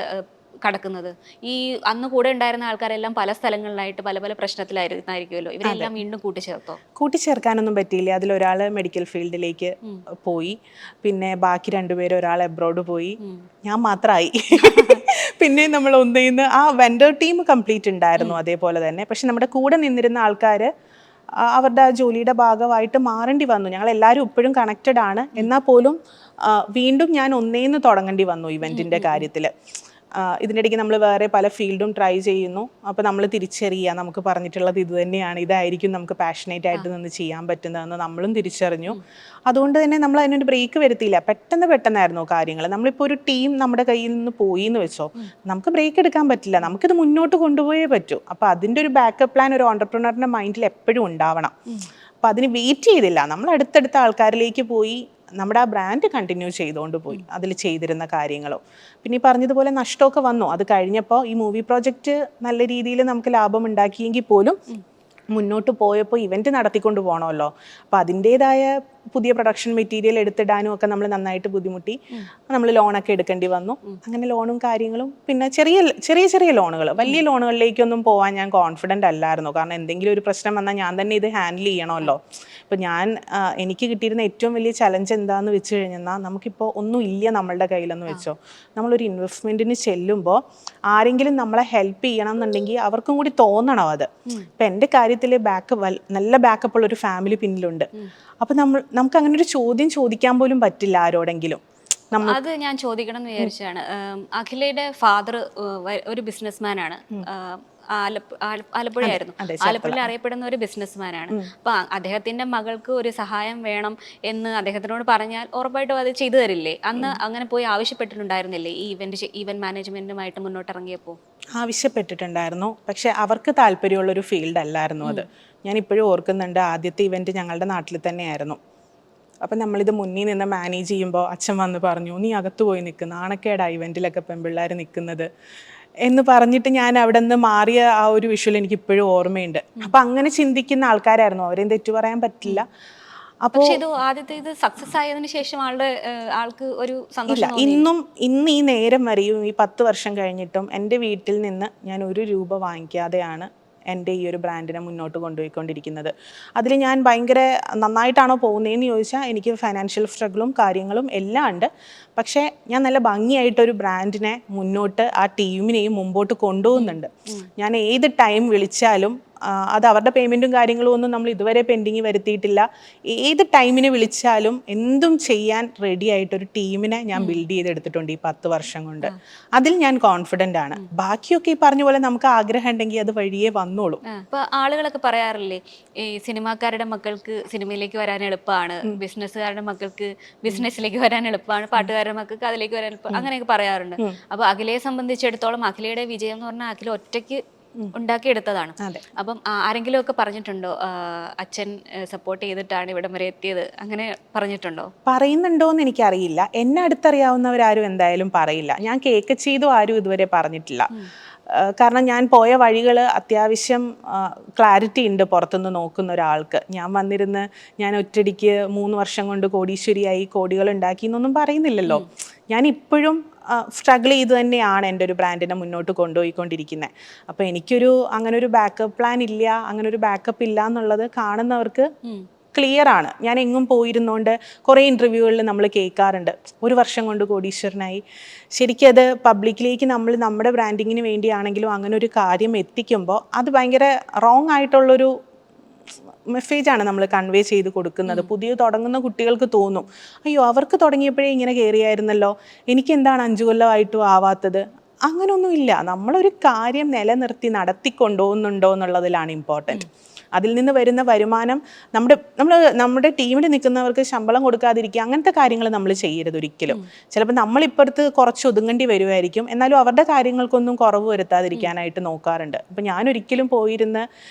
കടക്കുന്നത്? ഈ അന്ന് കൂടെ ഉണ്ടായിരുന്ന ആൾക്കാരെല്ലാം പല സ്ഥലങ്ങളിലായിട്ട് പല പല പ്രശ്നത്തിലായിരുന്നായിരിക്കുമല്ലോ. ഇവരെല്ലാം വീണ്ടും കൂട്ടിച്ചേർത്തോ? കൂട്ടിച്ചേർക്കാനൊന്നും പറ്റിയില്ല. അതിലൊരാൾ മെഡിക്കൽ ഫീൽഡിലേക്ക് പോയി, പിന്നെ ബാക്കി രണ്ടുപേരും ഒരാൾ എബ്രോഡ് പോയി, ഞാൻ മാത്രമായി. പിന്നെ നമ്മൾ ഒന്നേന്ന് ആ വെൻഡർ ടീം കംപ്ലീറ്റ് ഉണ്ടായിരുന്നു അതേപോലെ തന്നെ. പക്ഷെ നമ്മുടെ കൂടെ നിന്നിരുന്ന ആൾക്കാർ അവരുടെ ആ ജോലിയുടെ ഭാഗമായിട്ട് മാറേണ്ടി വന്നു. ഞങ്ങൾ എല്ലാവരും ഇപ്പോഴും കണക്റ്റഡ് ആണ്. എന്നാൽ പോലും വീണ്ടും ഞാൻ ഒന്നേന്ന് തുടങ്ങേണ്ടി വന്നു ഇവൻറ്റിൻ്റെ കാര്യത്തിൽ. ഇതിൻ്റെ ഇടയ്ക്ക് നമ്മൾ വേറെ പല ഫീൽഡും ട്രൈ ചെയ്യുന്നു. അപ്പോൾ നമ്മൾ തിരിച്ചറിയുക നമുക്ക് പറഞ്ഞിട്ടുള്ളത് ഇത് തന്നെയാണ്, ഇതായിരിക്കും നമുക്ക് പാഷനേറ്റ് ആയിട്ട് നിന്ന് ചെയ്യാൻ പറ്റുന്നതെന്ന് നമ്മളും തിരിച്ചറിഞ്ഞു. അതുകൊണ്ട് തന്നെ നമ്മൾ അതിനൊരു ബ്രേക്ക് വരുത്തിയില്ല. പെട്ടെന്നായിരുന്നു കാര്യങ്ങൾ. നമ്മളിപ്പോൾ ഒരു ടീം നമ്മുടെ കയ്യിൽ നിന്ന് പോയി എന്ന് വെച്ചോ, നമുക്ക് ബ്രേക്ക് എടുക്കാൻ പറ്റില്ല. നമുക്കിത് മുന്നോട്ട് കൊണ്ടുപോയേ പറ്റൂ. അപ്പോൾ അതിൻ്റെ ഒരു ബാക്കപ്പ് പ്ലാൻ ഒരു ഓൺടർപ്രണറിൻ്റെ മൈൻഡിൽ എപ്പോഴും ഉണ്ടാവണം. അപ്പോൾ അതിന് വെയിറ്റ് ചെയ്തില്ല. നമ്മൾ അടുത്തടുത്ത ആൾക്കാരിലേക്ക് പോയി നമ്മുടെ ആ ബ്രാൻഡ് കണ്ടിന്യൂ ചെയ്തുകൊണ്ട് പോയി അതിൽ ചെയ്തിരുന്ന കാര്യങ്ങളോ. പിന്നെ ഈ പറഞ്ഞതുപോലെ നഷ്ടമൊക്കെ വന്നു. അത് കഴിഞ്ഞപ്പോൾ ഈ മൂവി പ്രോജക്റ്റ് നല്ല രീതിയിൽ നമുക്ക് ലാഭം ഉണ്ടാക്കിയെങ്കിൽ പോലും മുന്നോട്ട് പോയപ്പോൾ ഇവൻറ്റ് നടത്തിക്കൊണ്ട് പോകണമല്ലോ. അപ്പോൾ അതിൻ്റേതായ പുതിയ പ്രൊഡക്ഷൻ മെറ്റീരിയൽ എടുത്തിടാനും ഒക്കെ നമ്മൾ നന്നായിട്ട് ബുദ്ധിമുട്ടി. നമ്മൾ ലോണൊക്കെ എടുക്കേണ്ടി വന്നു. അങ്ങനെ ലോണും കാര്യങ്ങളും, പിന്നെ ചെറിയ ലോണുകൾ, വലിയ ലോണുകളിലേക്കൊന്നും പോകാൻ ഞാൻ കോൺഫിഡൻ്റ് അല്ലായിരുന്നു. കാരണം എന്തെങ്കിലും ഒരു പ്രശ്നം വന്നാൽ ഞാൻ തന്നെ ഇത് ഹാൻഡിൽ ചെയ്യണമല്ലോ. ഇപ്പോൾ എനിക്ക് കിട്ടിയിരുന്ന ഏറ്റവും വലിയ ചലഞ്ച് എന്താണെന്ന് വെച്ച് കഴിഞ്ഞാൽ, നമുക്കിപ്പോൾ ഒന്നും ഇല്ല നമ്മളുടെ കയ്യിലെന്ന് വെച്ചോ, നമ്മളൊരു ഇൻവെസ്റ്റ്മെൻറ്റിന് ചെല്ലുമ്പോൾ ആരെങ്കിലും നമ്മളെ ഹെൽപ്പ് ചെയ്യണം എന്നുണ്ടെങ്കിൽ അവർക്കും കൂടി തോന്നണം അത്. ഇപ്പം എൻ്റെ കാര്യത്തിൽ നല്ല ബാക്കപ്പ് ഉള്ളൊരു ഫാമിലി പിന്നിലുണ്ട്. അപ്പം നമുക്ക് അങ്ങനെ ഒരു ചോദ്യം ചോദിക്കാൻ പോലും പറ്റില്ല ആരോടെങ്കിലും. അത് ഞാൻ ചോദിക്കണം എന്ന് വിചാരിച്ചാണ്. അഖിലയുടെ ഫാദർ ഒരു ബിസിനസ്മാനാണ്. ആലപ്പുഴയായിരുന്നു. ആലപ്പുഴയിൽ അറിയപ്പെടുന്ന ഒരു ബിസിനസ്മാനാണ്. അപ്പൊ അദ്ദേഹത്തിന്റെ മകൾക്ക് ഒരു സഹായം വേണം എന്ന് അദ്ദേഹത്തിനോട് പറഞ്ഞാൽ ഉറപ്പായിട്ടും അത് ചെയ്തു തരില്ലേ? അന്ന് അങ്ങനെ പോയി ആവശ്യപ്പെട്ടിട്ടുണ്ടായിരുന്നില്ലേ ഈ ഈവന്റ് മാനേജ്മെന്റുമായിട്ട് മുന്നോട്ട് ഇറങ്ങിയപ്പോൾ? ആവശ്യപ്പെട്ടിട്ടുണ്ടായിരുന്നു. പക്ഷെ അവർക്ക് താല്പര്യമുള്ളൊരു ഫീൽഡ് അല്ലായിരുന്നു അത്. ഞാൻ ഇപ്പോഴും ഓർക്കുന്നുണ്ട്, ആദ്യത്തെ ഇവന്റ് ഞങ്ങളുടെ നാട്ടിൽ തന്നെയായിരുന്നു. അപ്പം നമ്മളിത് മുന്നിൽ നിന്ന് മാനേജ് ചെയ്യുമ്പോൾ അച്ഛൻ വന്ന് പറഞ്ഞു, നീ അകത്ത് പോയി നിൽക്കുന്ന ആണക്കേടാ ഇവൻറ്റിലൊക്കെ പെൺപിള്ളേർ നിൽക്കുന്നത് എന്ന് പറഞ്ഞിട്ട് ഞാൻ അവിടെ നിന്ന് മാറിയ ആ ഒരു വിഷ്വൽ എനിക്ക് ഇപ്പോഴും ഓർമ്മയുണ്ട്. അപ്പം അങ്ങനെ ചിന്തിക്കുന്ന ആൾക്കാരായിരുന്നു. അവരെയും തെറ്റു പറയാൻ പറ്റില്ല. അപ്പോൾ ആദ്യത്തെ ഇത് സക്സസ് ആയതിനു ശേഷം ആൾക്ക് ഒരു സന്തോഷം ഇന്ന് ഈ നേരം വരെയും ഈ 10 വർഷം കഴിഞ്ഞിട്ടും എൻ്റെ വീട്ടിൽ നിന്ന് ഞാൻ 1 രൂപ വാങ്ങിക്കാതെയാണ് എൻ്റെ ഈ ഒരു ബ്രാൻഡിനെ മുന്നോട്ട് കൊണ്ടുപോയിക്കൊണ്ടിരിക്കുന്നത്. അതിൽ ഞാൻ ഭയങ്കര നന്നായിട്ടാണോ പോകുന്നതെന്ന് ചോദിച്ചാൽ എനിക്ക് ഫൈനാൻഷ്യൽ സ്ട്രഗിളും കാര്യങ്ങളും എല്ലാം ഉണ്ട്. പക്ഷേ ഞാൻ നല്ല ഭംഗിയായിട്ടൊരു ബ്രാൻഡിനെ മുന്നോട്ട് ആ ടീമിനെയും മുമ്പോട്ട് കൊണ്ടുപോകുന്നുണ്ട്. ഞാൻ ഏത് ടൈം വിളിച്ചാലും അത് അവരുടെ പേയ്മെൻറ്റും കാര്യങ്ങളും ഒന്നും നമ്മൾ ഇതുവരെ പെൻഡിങ് വരുത്തിയിട്ടില്ല. ഏത് ടൈമിന് വിളിച്ചാലും എന്തും ചെയ്യാൻ റെഡി ആയിട്ടൊരു ടീമിനെ ഞാൻ ബിൽഡ് ചെയ്തെടുത്തിട്ടുണ്ട് ഈ 10 വർഷം കൊണ്ട്. അതിൽ ഞാൻ കോൺഫിഡൻ്റ് ആണ്. ബാക്കിയൊക്കെ ഈ പറഞ്ഞ പോലെ നമുക്ക് ആഗ്രഹം ഉണ്ടെങ്കിൽ അത് വഴിയേ വന്നോളൂ. ഇപ്പോൾ ആളുകളൊക്കെ പറയാറില്ലേ, ഈ സിനിമാക്കാരുടെ മക്കൾക്ക് സിനിമയിലേക്ക് വരാൻ എളുപ്പമാണ്, ബിസിനസ്സുകാരുടെ മക്കൾക്ക് ബിസിനസ്സിലേക്ക് വരാൻ എളുപ്പമാണ്, പാട്ടുകാരുടെ മക്കൾക്ക് അതിലേക്ക് വരാൻ എളുപ്പം, അങ്ങനെയൊക്കെ പറയാറുണ്ട്. അപ്പോൾ അഖിലയെ സംബന്ധിച്ചിടത്തോളം അഖിലയുടെ വിജയം എന്ന് പറഞ്ഞാൽ അഖില ഒറ്റയ്ക്ക് ഉണ്ടാക്കിയെടുത്തതാണ്. അപ്പം ആരെങ്കിലും ഒക്കെ പറഞ്ഞിട്ടുണ്ടോ അച്ഛൻ സപ്പോർട്ട് ചെയ്തിട്ടാണ് ഇവിടം വരെ എത്തിയത്, അങ്ങനെ പറഞ്ഞിട്ടുണ്ടോ? പറയുന്നുണ്ടോയെന്ന് എനിക്കറിയില്ല. എന്നെ അടുത്തറിയാവുന്നവരാരും എന്തായാലും പറയില്ല. ഞാൻ കേക്ക് ചെയ്തു ആരും ഇതുവരെ പറഞ്ഞിട്ടില്ല. കാരണം ഞാൻ പോയ വഴികൾ അത്യാവശ്യം ക്ലാരിറ്റി ഉണ്ട് പുറത്തുനിന്ന് നോക്കുന്ന ഒരാൾക്ക്. ഞാൻ ഒറ്റടിക്ക് 3 വർഷം കൊണ്ട് കോടീശ്വരിയായി കോടികൾ ഉണ്ടാക്കി എന്നൊന്നും പറയുന്നില്ലല്ലോ. ഞാൻ ഇപ്പോഴും സ്ട്രഗിൾ ചെയ്ത് തന്നെയാണ് എൻ്റെ ഒരു ബ്രാൻഡിനെ മുന്നോട്ട് കൊണ്ടുപോയിക്കൊണ്ടിരിക്കുന്നത്. അപ്പോൾ അങ്ങനെ ഒരു ബാക്കപ്പ് പ്ലാൻ ഇല്ല, അങ്ങനെ ഒരു ബാക്കപ്പ് ഇല്ല എന്നുള്ളത് കാണുന്നവർക്ക് ക്ലിയർ ആണ്. ഞാൻ എങ്ങും പോയിരുന്നോണ്ട് കുറേ ഇൻ്റർവ്യൂകളിൽ നമ്മൾ കേൾക്കാറുണ്ട് 1 വർഷം കൊണ്ട് കോടീശ്വരനായി. ശരിക്കും അത് പബ്ലിക്കിലേക്ക് നമ്മുടെ ബ്രാൻഡിങ്ങിന് വേണ്ടിയാണെങ്കിലും അങ്ങനെ ഒരു കാര്യം എത്തിക്കുമ്പോൾ അത് ഭയങ്കര റോങ് ആയിട്ടുള്ളൊരു മെസ്സേജാണ് നമ്മൾ കൺവേ ചെയ്ത് കൊടുക്കുന്നത്. പുതിയ തുടങ്ങുന്ന കുട്ടികൾക്ക് തോന്നും, അയ്യോ അവർക്ക് തുടങ്ങിയപ്പോഴേ ഇങ്ങനെ കയറിയായിരുന്നല്ലോ, എനിക്കെന്താണ് 5 കൊല്ലമായിട്ടും ആവാത്തത്. അങ്ങനെയൊന്നുമില്ല. നമ്മളൊരു കാര്യം നിലനിർത്തി നടത്തിക്കൊണ്ടുപോകുന്നുണ്ടോ എന്നുള്ളതിലാണ് ഇമ്പോർട്ടൻറ്റ്. അതിൽ നിന്ന് വരുന്ന വരുമാനം നമ്മുടെ ടീമിൽ നിൽക്കുന്നവർക്ക് ശമ്പളം കൊടുക്കാതിരിക്കുക, അങ്ങനത്തെ കാര്യങ്ങൾ നമ്മൾ ചെയ്യരുത് ഒരിക്കലും. ചിലപ്പോൾ നമ്മളിപ്പുറത്ത് കുറച്ച് ഒതുങ്ങേണ്ടി വരുമായിരിക്കും, എന്നാലും അവരുടെ കാര്യങ്ങൾക്കൊന്നും കുറവ് വരുത്താതിരിക്കാനായിട്ട് നോക്കാറുണ്ട്. അപ്പം ഞാൻ ഒരിക്കലും പോയിരുന്ന്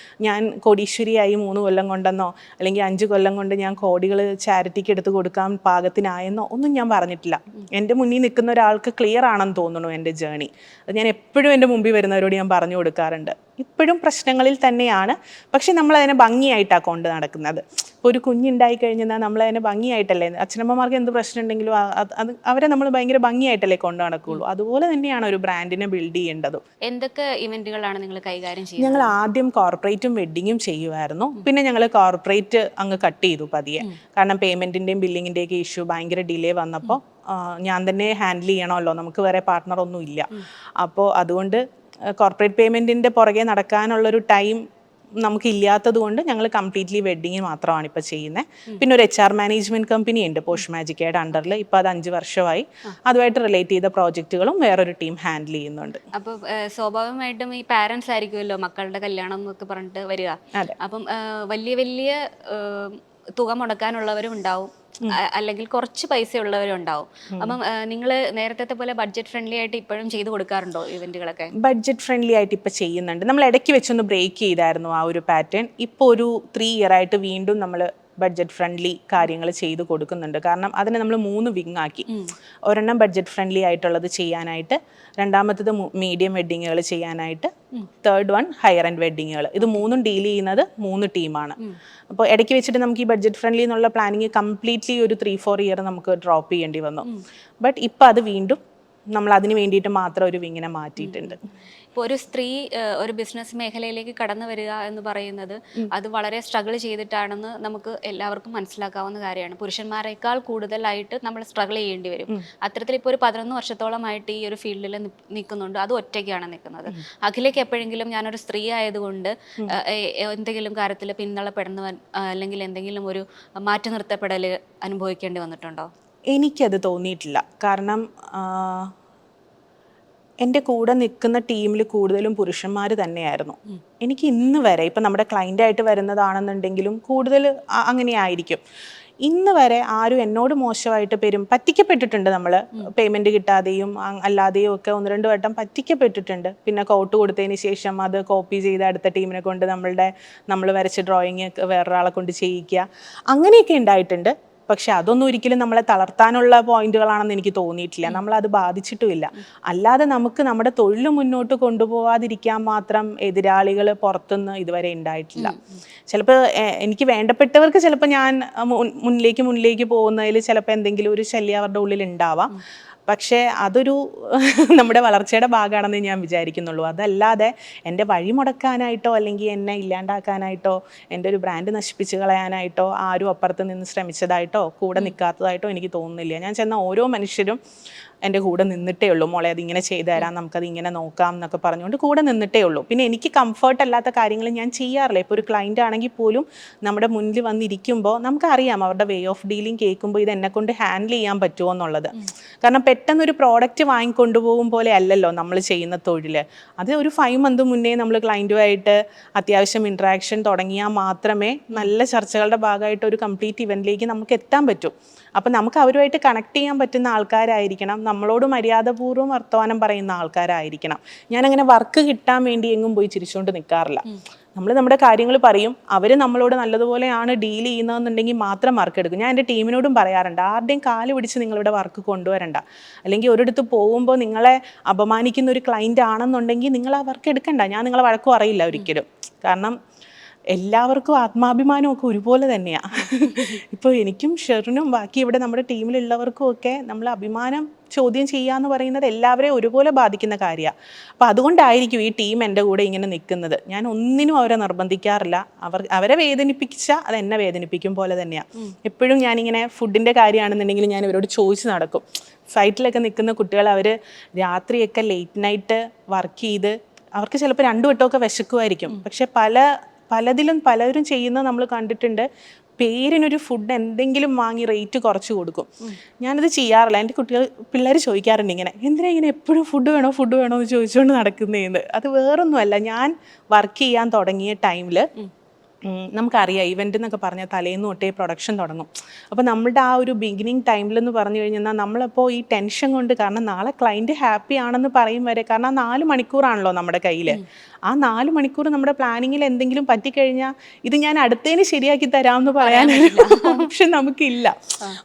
ഞാൻ കോടീശ്വരിയായി 3 കൊല്ലം കൊണ്ടെന്നോ അല്ലെങ്കിൽ 5 കൊല്ലം കൊണ്ട് ഞാൻ കോടികൾ ചാരിറ്റിക്ക് എടുത്ത് കൊടുക്കാൻ പാകത്തിനായെന്നോ ഒന്നും ഞാൻ പറഞ്ഞിട്ടില്ല. എൻ്റെ മുന്നിൽ നിൽക്കുന്ന ഒരാൾക്ക് ക്ലിയർ ആണെന്ന് തോന്നുന്നു എൻ്റെ ജേണി. അത് ഞാൻ എപ്പോഴും എൻ്റെ മുമ്പിൽ വരുന്നവരോട് ഞാൻ പറഞ്ഞു കൊടുക്കാറുണ്ട്. ഇപ്പോഴും പ്രശ്നങ്ങളിൽ തന്നെയാണ്. പക്ഷെ നമ്മളതിനെ ഭംഗിയായിട്ടാണ് കൊണ്ട് നടക്കുന്നത്. ഒരു കുഞ്ഞുണ്ടായി കഴിഞ്ഞാൽ നമ്മളതിനെ ഭംഗിയായിട്ടല്ലേ, അച്ഛനമ്മമാർക്ക് എന്ത് പ്രശ്നം ഉണ്ടെങ്കിലും അത് അവരെ നമ്മൾ ഭയങ്കര ഭംഗിയായിട്ടല്ലേ കൊണ്ട് നടക്കുകയുള്ളൂ. അതുപോലെ തന്നെയാണ് ഒരു ബ്രാൻഡിനെ ബിൽഡ് ചെയ്യേണ്ടതും. എന്തൊക്കെ ഇവന്റുകളാണ് നിങ്ങൾ കൈകാര്യം ചെയ്യുന്നത്? ഞങ്ങൾ ആദ്യം കോർപ്പറേറ്റും വെഡ്ഡിങ്ങും ചെയ്യുമായിരുന്നു. പിന്നെ ഞങ്ങൾ കോർപ്പറേറ്റ് അങ്ങ് കട്ട് ചെയ്തു പതിയെ. കാരണം പേയ്മെന്റിന്റെയും ബില്ലിങ്ങിന്റെയും ഒക്കെ ഇഷ്യൂ ഭയങ്കര ഡിലേ വന്നപ്പോൾ ഞാൻ തന്നെ ഹാൻഡിൽ ചെയ്യണമല്ലോ, നമുക്ക് വേറെ പാർട്ട്ണറൊന്നും ഇല്ല. അപ്പോൾ അതുകൊണ്ട് കോർപ്പറേറ്റ് പേയ്മെന്റിന്റെ പുറകെ നടക്കാനുള്ളൊരു ടൈം നമുക്ക് ഇല്ലാത്തത് കൊണ്ട് ഞങ്ങൾ കംപ്ലീറ്റ്ലി വെഡ്ഡിങ് മാത്രമാണ് ഇപ്പോൾ ചെയ്യുന്നത്. പിന്നെ ഒരു HR മാനേജ്മെന്റ് കമ്പനി ഉണ്ട് പോഷ് മാജിക്കയുടെ അണ്ടറിൽ. ഇപ്പോൾ അത് 5 വർഷമായി. അതുമായിട്ട് റിലേറ്റ് ചെയ്ത പ്രോജക്റ്റുകളും വേറൊരു ടീം ഹാൻഡിൽ ചെയ്യുന്നുണ്ട്. അപ്പോൾ സ്വാഭാവികമായിട്ടും ഈ പാരൻസ് ആയിരിക്കുമല്ലോ മക്കളുടെ കല്യാണം എന്നൊക്കെ പറഞ്ഞിട്ട് വരിക. അപ്പം വലിയ വലിയ തുക മുടക്കാനുള്ളവരും ഉണ്ടാവും, അല്ലെങ്കിൽ കുറച്ച് പൈസ ഉള്ളവരും ഉണ്ടാവും. അപ്പം നിങ്ങൾ നേരത്തെ പോലെ ബഡ്ജറ്റ് ഫ്രണ്ട്ലി ആയിട്ട് ഇപ്പോഴും ചെയ്തു കൊടുക്കാറുണ്ടോ ഇവന്റുകളൊക്കെ? ബഡ്ജറ്റ് ഫ്രണ്ട്ലി ആയിട്ട് ഇപ്പോൾ ചെയ്യുന്നുണ്ട്. നമ്മൾ ഇടയ്ക്ക് വെച്ചൊന്ന് ബ്രേക്ക് ചെയ്തായിരുന്നു ആ ഒരു പാറ്റേൺ. ഇപ്പോൾ ഒരു 3 ഇയർ ആയിട്ട് വീണ്ടും നമ്മൾ ബഡ്ജറ്റ് ഫ്രണ്ട്ലി കാര്യങ്ങൾ ചെയ്ത് കൊടുക്കുന്നുണ്ട്. കാരണം അതിനെ നമ്മൾ 3 വിങ് ആക്കി. ഒരെണ്ണം ബഡ്ജറ്റ് ഫ്രണ്ട്ലി ആയിട്ടുള്ളത് ചെയ്യാനായിട്ട്, രണ്ടാമത്തത് മീഡിയം വെഡ്ഡിങ്ങുകൾ ചെയ്യാനായിട്ട്, തേർഡ് വൺ ഹയർ എൻഡ് വെഡ്ഡിങ്ങുകൾ. ഇത് 3ഉം ഡീൽ ചെയ്യുന്നത് 3 ടീമാണ്. അപ്പോൾ ഇടയ്ക്ക് വെച്ചിട്ട് നമുക്ക് ഈ ബഡ്ജറ്റ് ഫ്രണ്ട്ലി എന്നുള്ള പ്ലാനിങ് കംപ്ലീറ്റ്ലി ഒരു 3-4 ഇയർ നമുക്ക് ഡ്രോപ്പ് ചെയ്യേണ്ടി വന്നു. ബട്ട് ഇപ്പം അത് വീണ്ടും നമ്മൾ അതിന് വേണ്ടിയിട്ട് മാത്രം ഒരു വിങ്ങിനെ മാറ്റിയിട്ടുണ്ട്. ഇപ്പോൾ ഒരു സ്ത്രീ ഒരു ബിസിനസ് മേഖലയിലേക്ക് കടന്നു വരിക എന്ന് പറയുന്നത് അത് വളരെ സ്ട്രഗിൾ ചെയ്തിട്ടാണെന്ന് നമുക്ക് എല്ലാവർക്കും മനസ്സിലാക്കാവുന്ന കാര്യമാണ്. പുരുഷന്മാരെക്കാൾ കൂടുതലായിട്ട് നമ്മൾ സ്ട്രഗിൾ ചെയ്യേണ്ടി വരും. അത്തരത്തിൽ ഇപ്പോൾ ഒരു 11 വർഷത്തോളമായിട്ട് ഈ ഒരു ഫീൽഡിൽ നിൽക്കുന്നുണ്ട്. അത് ഒറ്റയ്ക്കാണ് നിൽക്കുന്നത്. അഖിലേക്ക് എപ്പോഴെങ്കിലും ഞാനൊരു സ്ത്രീ ആയതുകൊണ്ട് എന്തെങ്കിലും കാര്യത്തിൽ പിന്തള്ളപ്പെടുന്നവൻ അല്ലെങ്കിൽ എന്തെങ്കിലും ഒരു മാറ്റി നിർത്തപ്പെടൽ അനുഭവിക്കേണ്ടി വന്നിട്ടുണ്ടോ? എനിക്കത് തോന്നിയിട്ടില്ല. കാരണം എൻ്റെ കൂടെ നിൽക്കുന്ന ടീമിൽ കൂടുതലും പുരുഷന്മാർ തന്നെയായിരുന്നു. എനിക്ക് ഇന്ന് വരെ ഇപ്പം നമ്മുടെ ക്ലയൻ്റായിട്ട് വരുന്നതാണെന്നുണ്ടെങ്കിലും കൂടുതൽ അങ്ങനെ ആയിരിക്കും. ഇന്ന് വരെ ആരും എന്നോട് മോശമായിട്ട് പറ്റിക്കപ്പെട്ടിട്ടുണ്ട്. നമ്മൾ പേയ്മെൻറ്റ് കിട്ടാതെയും അല്ലാതെയും ഒക്കെ 1-2 വട്ടം പറ്റിക്കപ്പെട്ടിട്ടുണ്ട്. പിന്നെ കോട്ട് കൊടുത്തതിന് ശേഷം അത് കോപ്പി ചെയ്ത് അടുത്ത ടീമിനെ കൊണ്ട് നമ്മൾ വരച്ച ഡ്രോയിങ് വേറൊരാളെ കൊണ്ട് ചെയ്യിക്കുക, അങ്ങനെയൊക്കെ ഉണ്ടായിട്ടുണ്ട്. പക്ഷെ അതൊന്നും ഒരിക്കലും നമ്മളെ തളർത്താനുള്ള പോയിന്റുകളാണെന്ന് എനിക്ക് തോന്നിയിട്ടില്ല. നമ്മളത് ബാധിച്ചിട്ടുമില്ല. അല്ലാതെ നമുക്ക് നമ്മുടെ തൊഴിൽ മുന്നോട്ട് കൊണ്ടുപോകാതിരിക്കാൻ മാത്രം എതിരാളികൾ പുറത്തുനിന്ന് ഇതുവരെ ഉണ്ടായിട്ടില്ല. ചിലപ്പോൾ എനിക്ക് വേണ്ടപ്പെട്ടവർക്ക് ചിലപ്പോൾ ഞാൻ മുന്നിലേക്ക് പോകുന്നതിൽ ചിലപ്പോൾ എന്തെങ്കിലും ഒരു ശല്യം അവരുടെ ഉള്ളിൽ ഉണ്ടാവാം. പക്ഷേ അതൊരു നമ്മുടെ വളർച്ചയുടെ ഭാഗമാണെന്ന് ഞാൻ വിചാരിക്കുന്നുള്ളൂ. അതല്ലാതെ എൻ്റെ വഴി മുടക്കാനായിട്ടോ അല്ലെങ്കിൽ എന്നെ ഇല്ലാണ്ടാക്കാനായിട്ടോ എൻ്റെ ഒരു ബ്രാൻഡ് നശിപ്പിച്ച് കളയാനായിട്ടോ ആരും അപ്പുറത്ത് നിന്ന് ശ്രമിച്ചതായിട്ടോ കൂടെ നിൽക്കാത്തതായിട്ടോ എനിക്ക് തോന്നുന്നില്ല. ഞാൻ ചെന്ന ഓരോ മനുഷ്യരും എൻ്റെ കൂടെ നിന്നിട്ടേ ഉള്ളൂ. മോളെ അതിങ്ങനെ ചെയ്തു തരാം, നമുക്കത് ഇങ്ങനെ നോക്കാം എന്നൊക്കെ പറഞ്ഞുകൊണ്ട് കൂടെ നിന്നിട്ടേ ഉള്ളൂ. പിന്നെ എനിക്ക് കംഫർട്ട് അല്ലാത്ത കാര്യങ്ങൾ ഞാൻ ചെയ്യാറില്ല. ഇപ്പോൾ ഒരു ക്ലയൻ്റ് ആണെങ്കിൽ പോലും നമ്മുടെ മുന്നിൽ വന്നിരിക്കുമ്പോൾ നമുക്കറിയാം അവരുടെ വേ ഓഫ് ഡീലിംഗ് കേൾക്കുമ്പോൾ ഇത് എന്നെക്കൊണ്ട് ഹാൻഡിൽ ചെയ്യാൻ പറ്റുമോ എന്നുള്ളത്. കാരണം പെട്ടെന്നൊരു പ്രോഡക്റ്റ് വാങ്ങിക്കൊണ്ടുപോകും പോലെ അല്ലല്ലോ നമ്മൾ ചെയ്യുന്ന തൊഴിൽ. അത് ഒരു 5 മന്ത് മുന്നേ നമ്മൾ ക്ലയൻറ്റുമായിട്ട് അത്യാവശ്യം ഇൻട്രാക്ഷൻ തുടങ്ങിയാൽ മാത്രമേ നല്ല ചർച്ചകളുടെ ഭാഗമായിട്ട് ഒരു കംപ്ലീറ്റ് ഇവൻറ്റിലേക്ക് നമുക്ക് എത്താൻ പറ്റൂ. അപ്പം നമുക്ക് അവരുമായിട്ട് കണക്ട് ചെയ്യാൻ പറ്റുന്ന ആൾക്കാരായിരിക്കണം, നമ്മളോട് മര്യാദപൂർവ്വം വർത്തമാനം പറയുന്ന ആൾക്കാരായിരിക്കണം. ഞാനങ്ങനെ വർക്ക് കിട്ടാൻ വേണ്ടി എങ്ങും പോയി ചിരിച്ചുകൊണ്ട് നിൽക്കാറില്ല. നമ്മൾ നമ്മുടെ കാര്യങ്ങൾ പറയും, അവർ നമ്മളോട് നല്ലതുപോലെയാണ് ഡീൽ ചെയ്യുന്നതെന്നുണ്ടെങ്കിൽ മാത്രം വർക്ക് എടുക്കും. ഞാൻ എൻ്റെ ടീമിനോടും പറയാറുണ്ട്, ആരുടെയും കാല് പിടിച്ച് നിങ്ങളിവിടെ വർക്ക് കൊണ്ടുവരണ്ട. അല്ലെങ്കിൽ ഒരിടത്ത് പോകുമ്പോൾ നിങ്ങളെ അപമാനിക്കുന്ന ഒരു ക്ലയൻ്റ് ആണെന്നുണ്ടെങ്കിൽ നിങ്ങൾ ആ വർക്ക് എടുക്കണ്ട. ഞാൻ നിങ്ങളെ വഴക്കും അറിയില്ല ഒരിക്കലും. കാരണം എല്ലാവർക്കും ആത്മാഭിമാനമൊക്കെ ഒരുപോലെ തന്നെയാണ്. ഇപ്പോൾ എനിക്കും ഷെറിനും ബാക്കി ഇവിടെ നമ്മുടെ ടീമിലുള്ളവർക്കും ഒക്കെ നമ്മൾ അഭിമാനം ചോദ്യം ചെയ്യുക എന്ന് പറയുന്നത് എല്ലാവരെയും ഒരുപോലെ ബാധിക്കുന്ന കാര്യമാണ്. അപ്പോൾ അതുകൊണ്ടായിരിക്കും ഈ ടീം എൻ്റെ കൂടെ ഇങ്ങനെ നിൽക്കുന്നത്. ഞാൻ ഒന്നിനും അവരെ നിർബന്ധിക്കാറില്ല. അവരെ വേദനിപ്പിച്ചാൽ അത് എന്നെ വേദനിപ്പിക്കും പോലെ തന്നെയാണ്. എപ്പോഴും ഞാനിങ്ങനെ ഫുഡിൻ്റെ കാര്യമാണെന്നുണ്ടെങ്കിൽ ഞാൻ ഇവരോട് ചോദിച്ച് നടക്കും. സൈറ്റിലൊക്കെ നിൽക്കുന്ന കുട്ടികൾ അവർ രാത്രിയൊക്കെ ലേറ്റ് നൈറ്റ് വർക്ക് ചെയ്ത് അവർക്ക് ചിലപ്പോൾ 2 വട്ടമൊക്കെ വിശക്കുമായിരിക്കും. പക്ഷെ പലരും ചെയ്യുന്നത് നമ്മൾ കണ്ടിട്ടുണ്ട്. പേരിനൊരു ഫുഡ് എന്തെങ്കിലും വാങ്ങി റേറ്റ് കുറച്ച് കൊടുക്കും. ഞാനത് ചെയ്യാറില്ല. എൻ്റെ പിള്ളേർ ചോദിക്കാറുണ്ട് ഇങ്ങനെ, എന്തിനാ ഇങ്ങനെ എപ്പോഴും ഫുഡ് വേണോ എന്ന് ചോദിച്ചുകൊണ്ട് നടക്കുന്നതെന്ന്. അത് വേറൊന്നുമല്ല, ഞാൻ വർക്ക് ചെയ്യാൻ തുടങ്ങിയ ടൈമിൽ നമുക്കറിയാം ഇവൻ്റ് എന്നൊക്കെ പറഞ്ഞാൽ തലേന്ന് തൊട്ടേ പ്രൊഡക്ഷൻ തുടങ്ങും. അപ്പോൾ നമ്മളുടെ ആ ഒരു ബിഗിനിങ് ടൈമിലെന്ന് പറഞ്ഞു കഴിഞ്ഞാൽ നമ്മളപ്പോൾ ഈ ടെൻഷൻ കൊണ്ട്, കാരണം നാളെ ക്ലയൻറ്റ് ഹാപ്പി ആണെന്ന് പറയും വരെ, കാരണം 4 മണിക്കൂറാണല്ലോ നമ്മുടെ കയ്യിൽ. ആ 4 മണിക്കൂർ നമ്മുടെ പ്ലാനിങ്ങിൽ എന്തെങ്കിലും പറ്റിക്കഴിഞ്ഞാൽ ഇത് ഞാൻ അടുത്തതിന് ശരിയാക്കി തരാമെന്ന് പറയാനൊരു ഓപ്ഷൻ നമുക്കില്ല.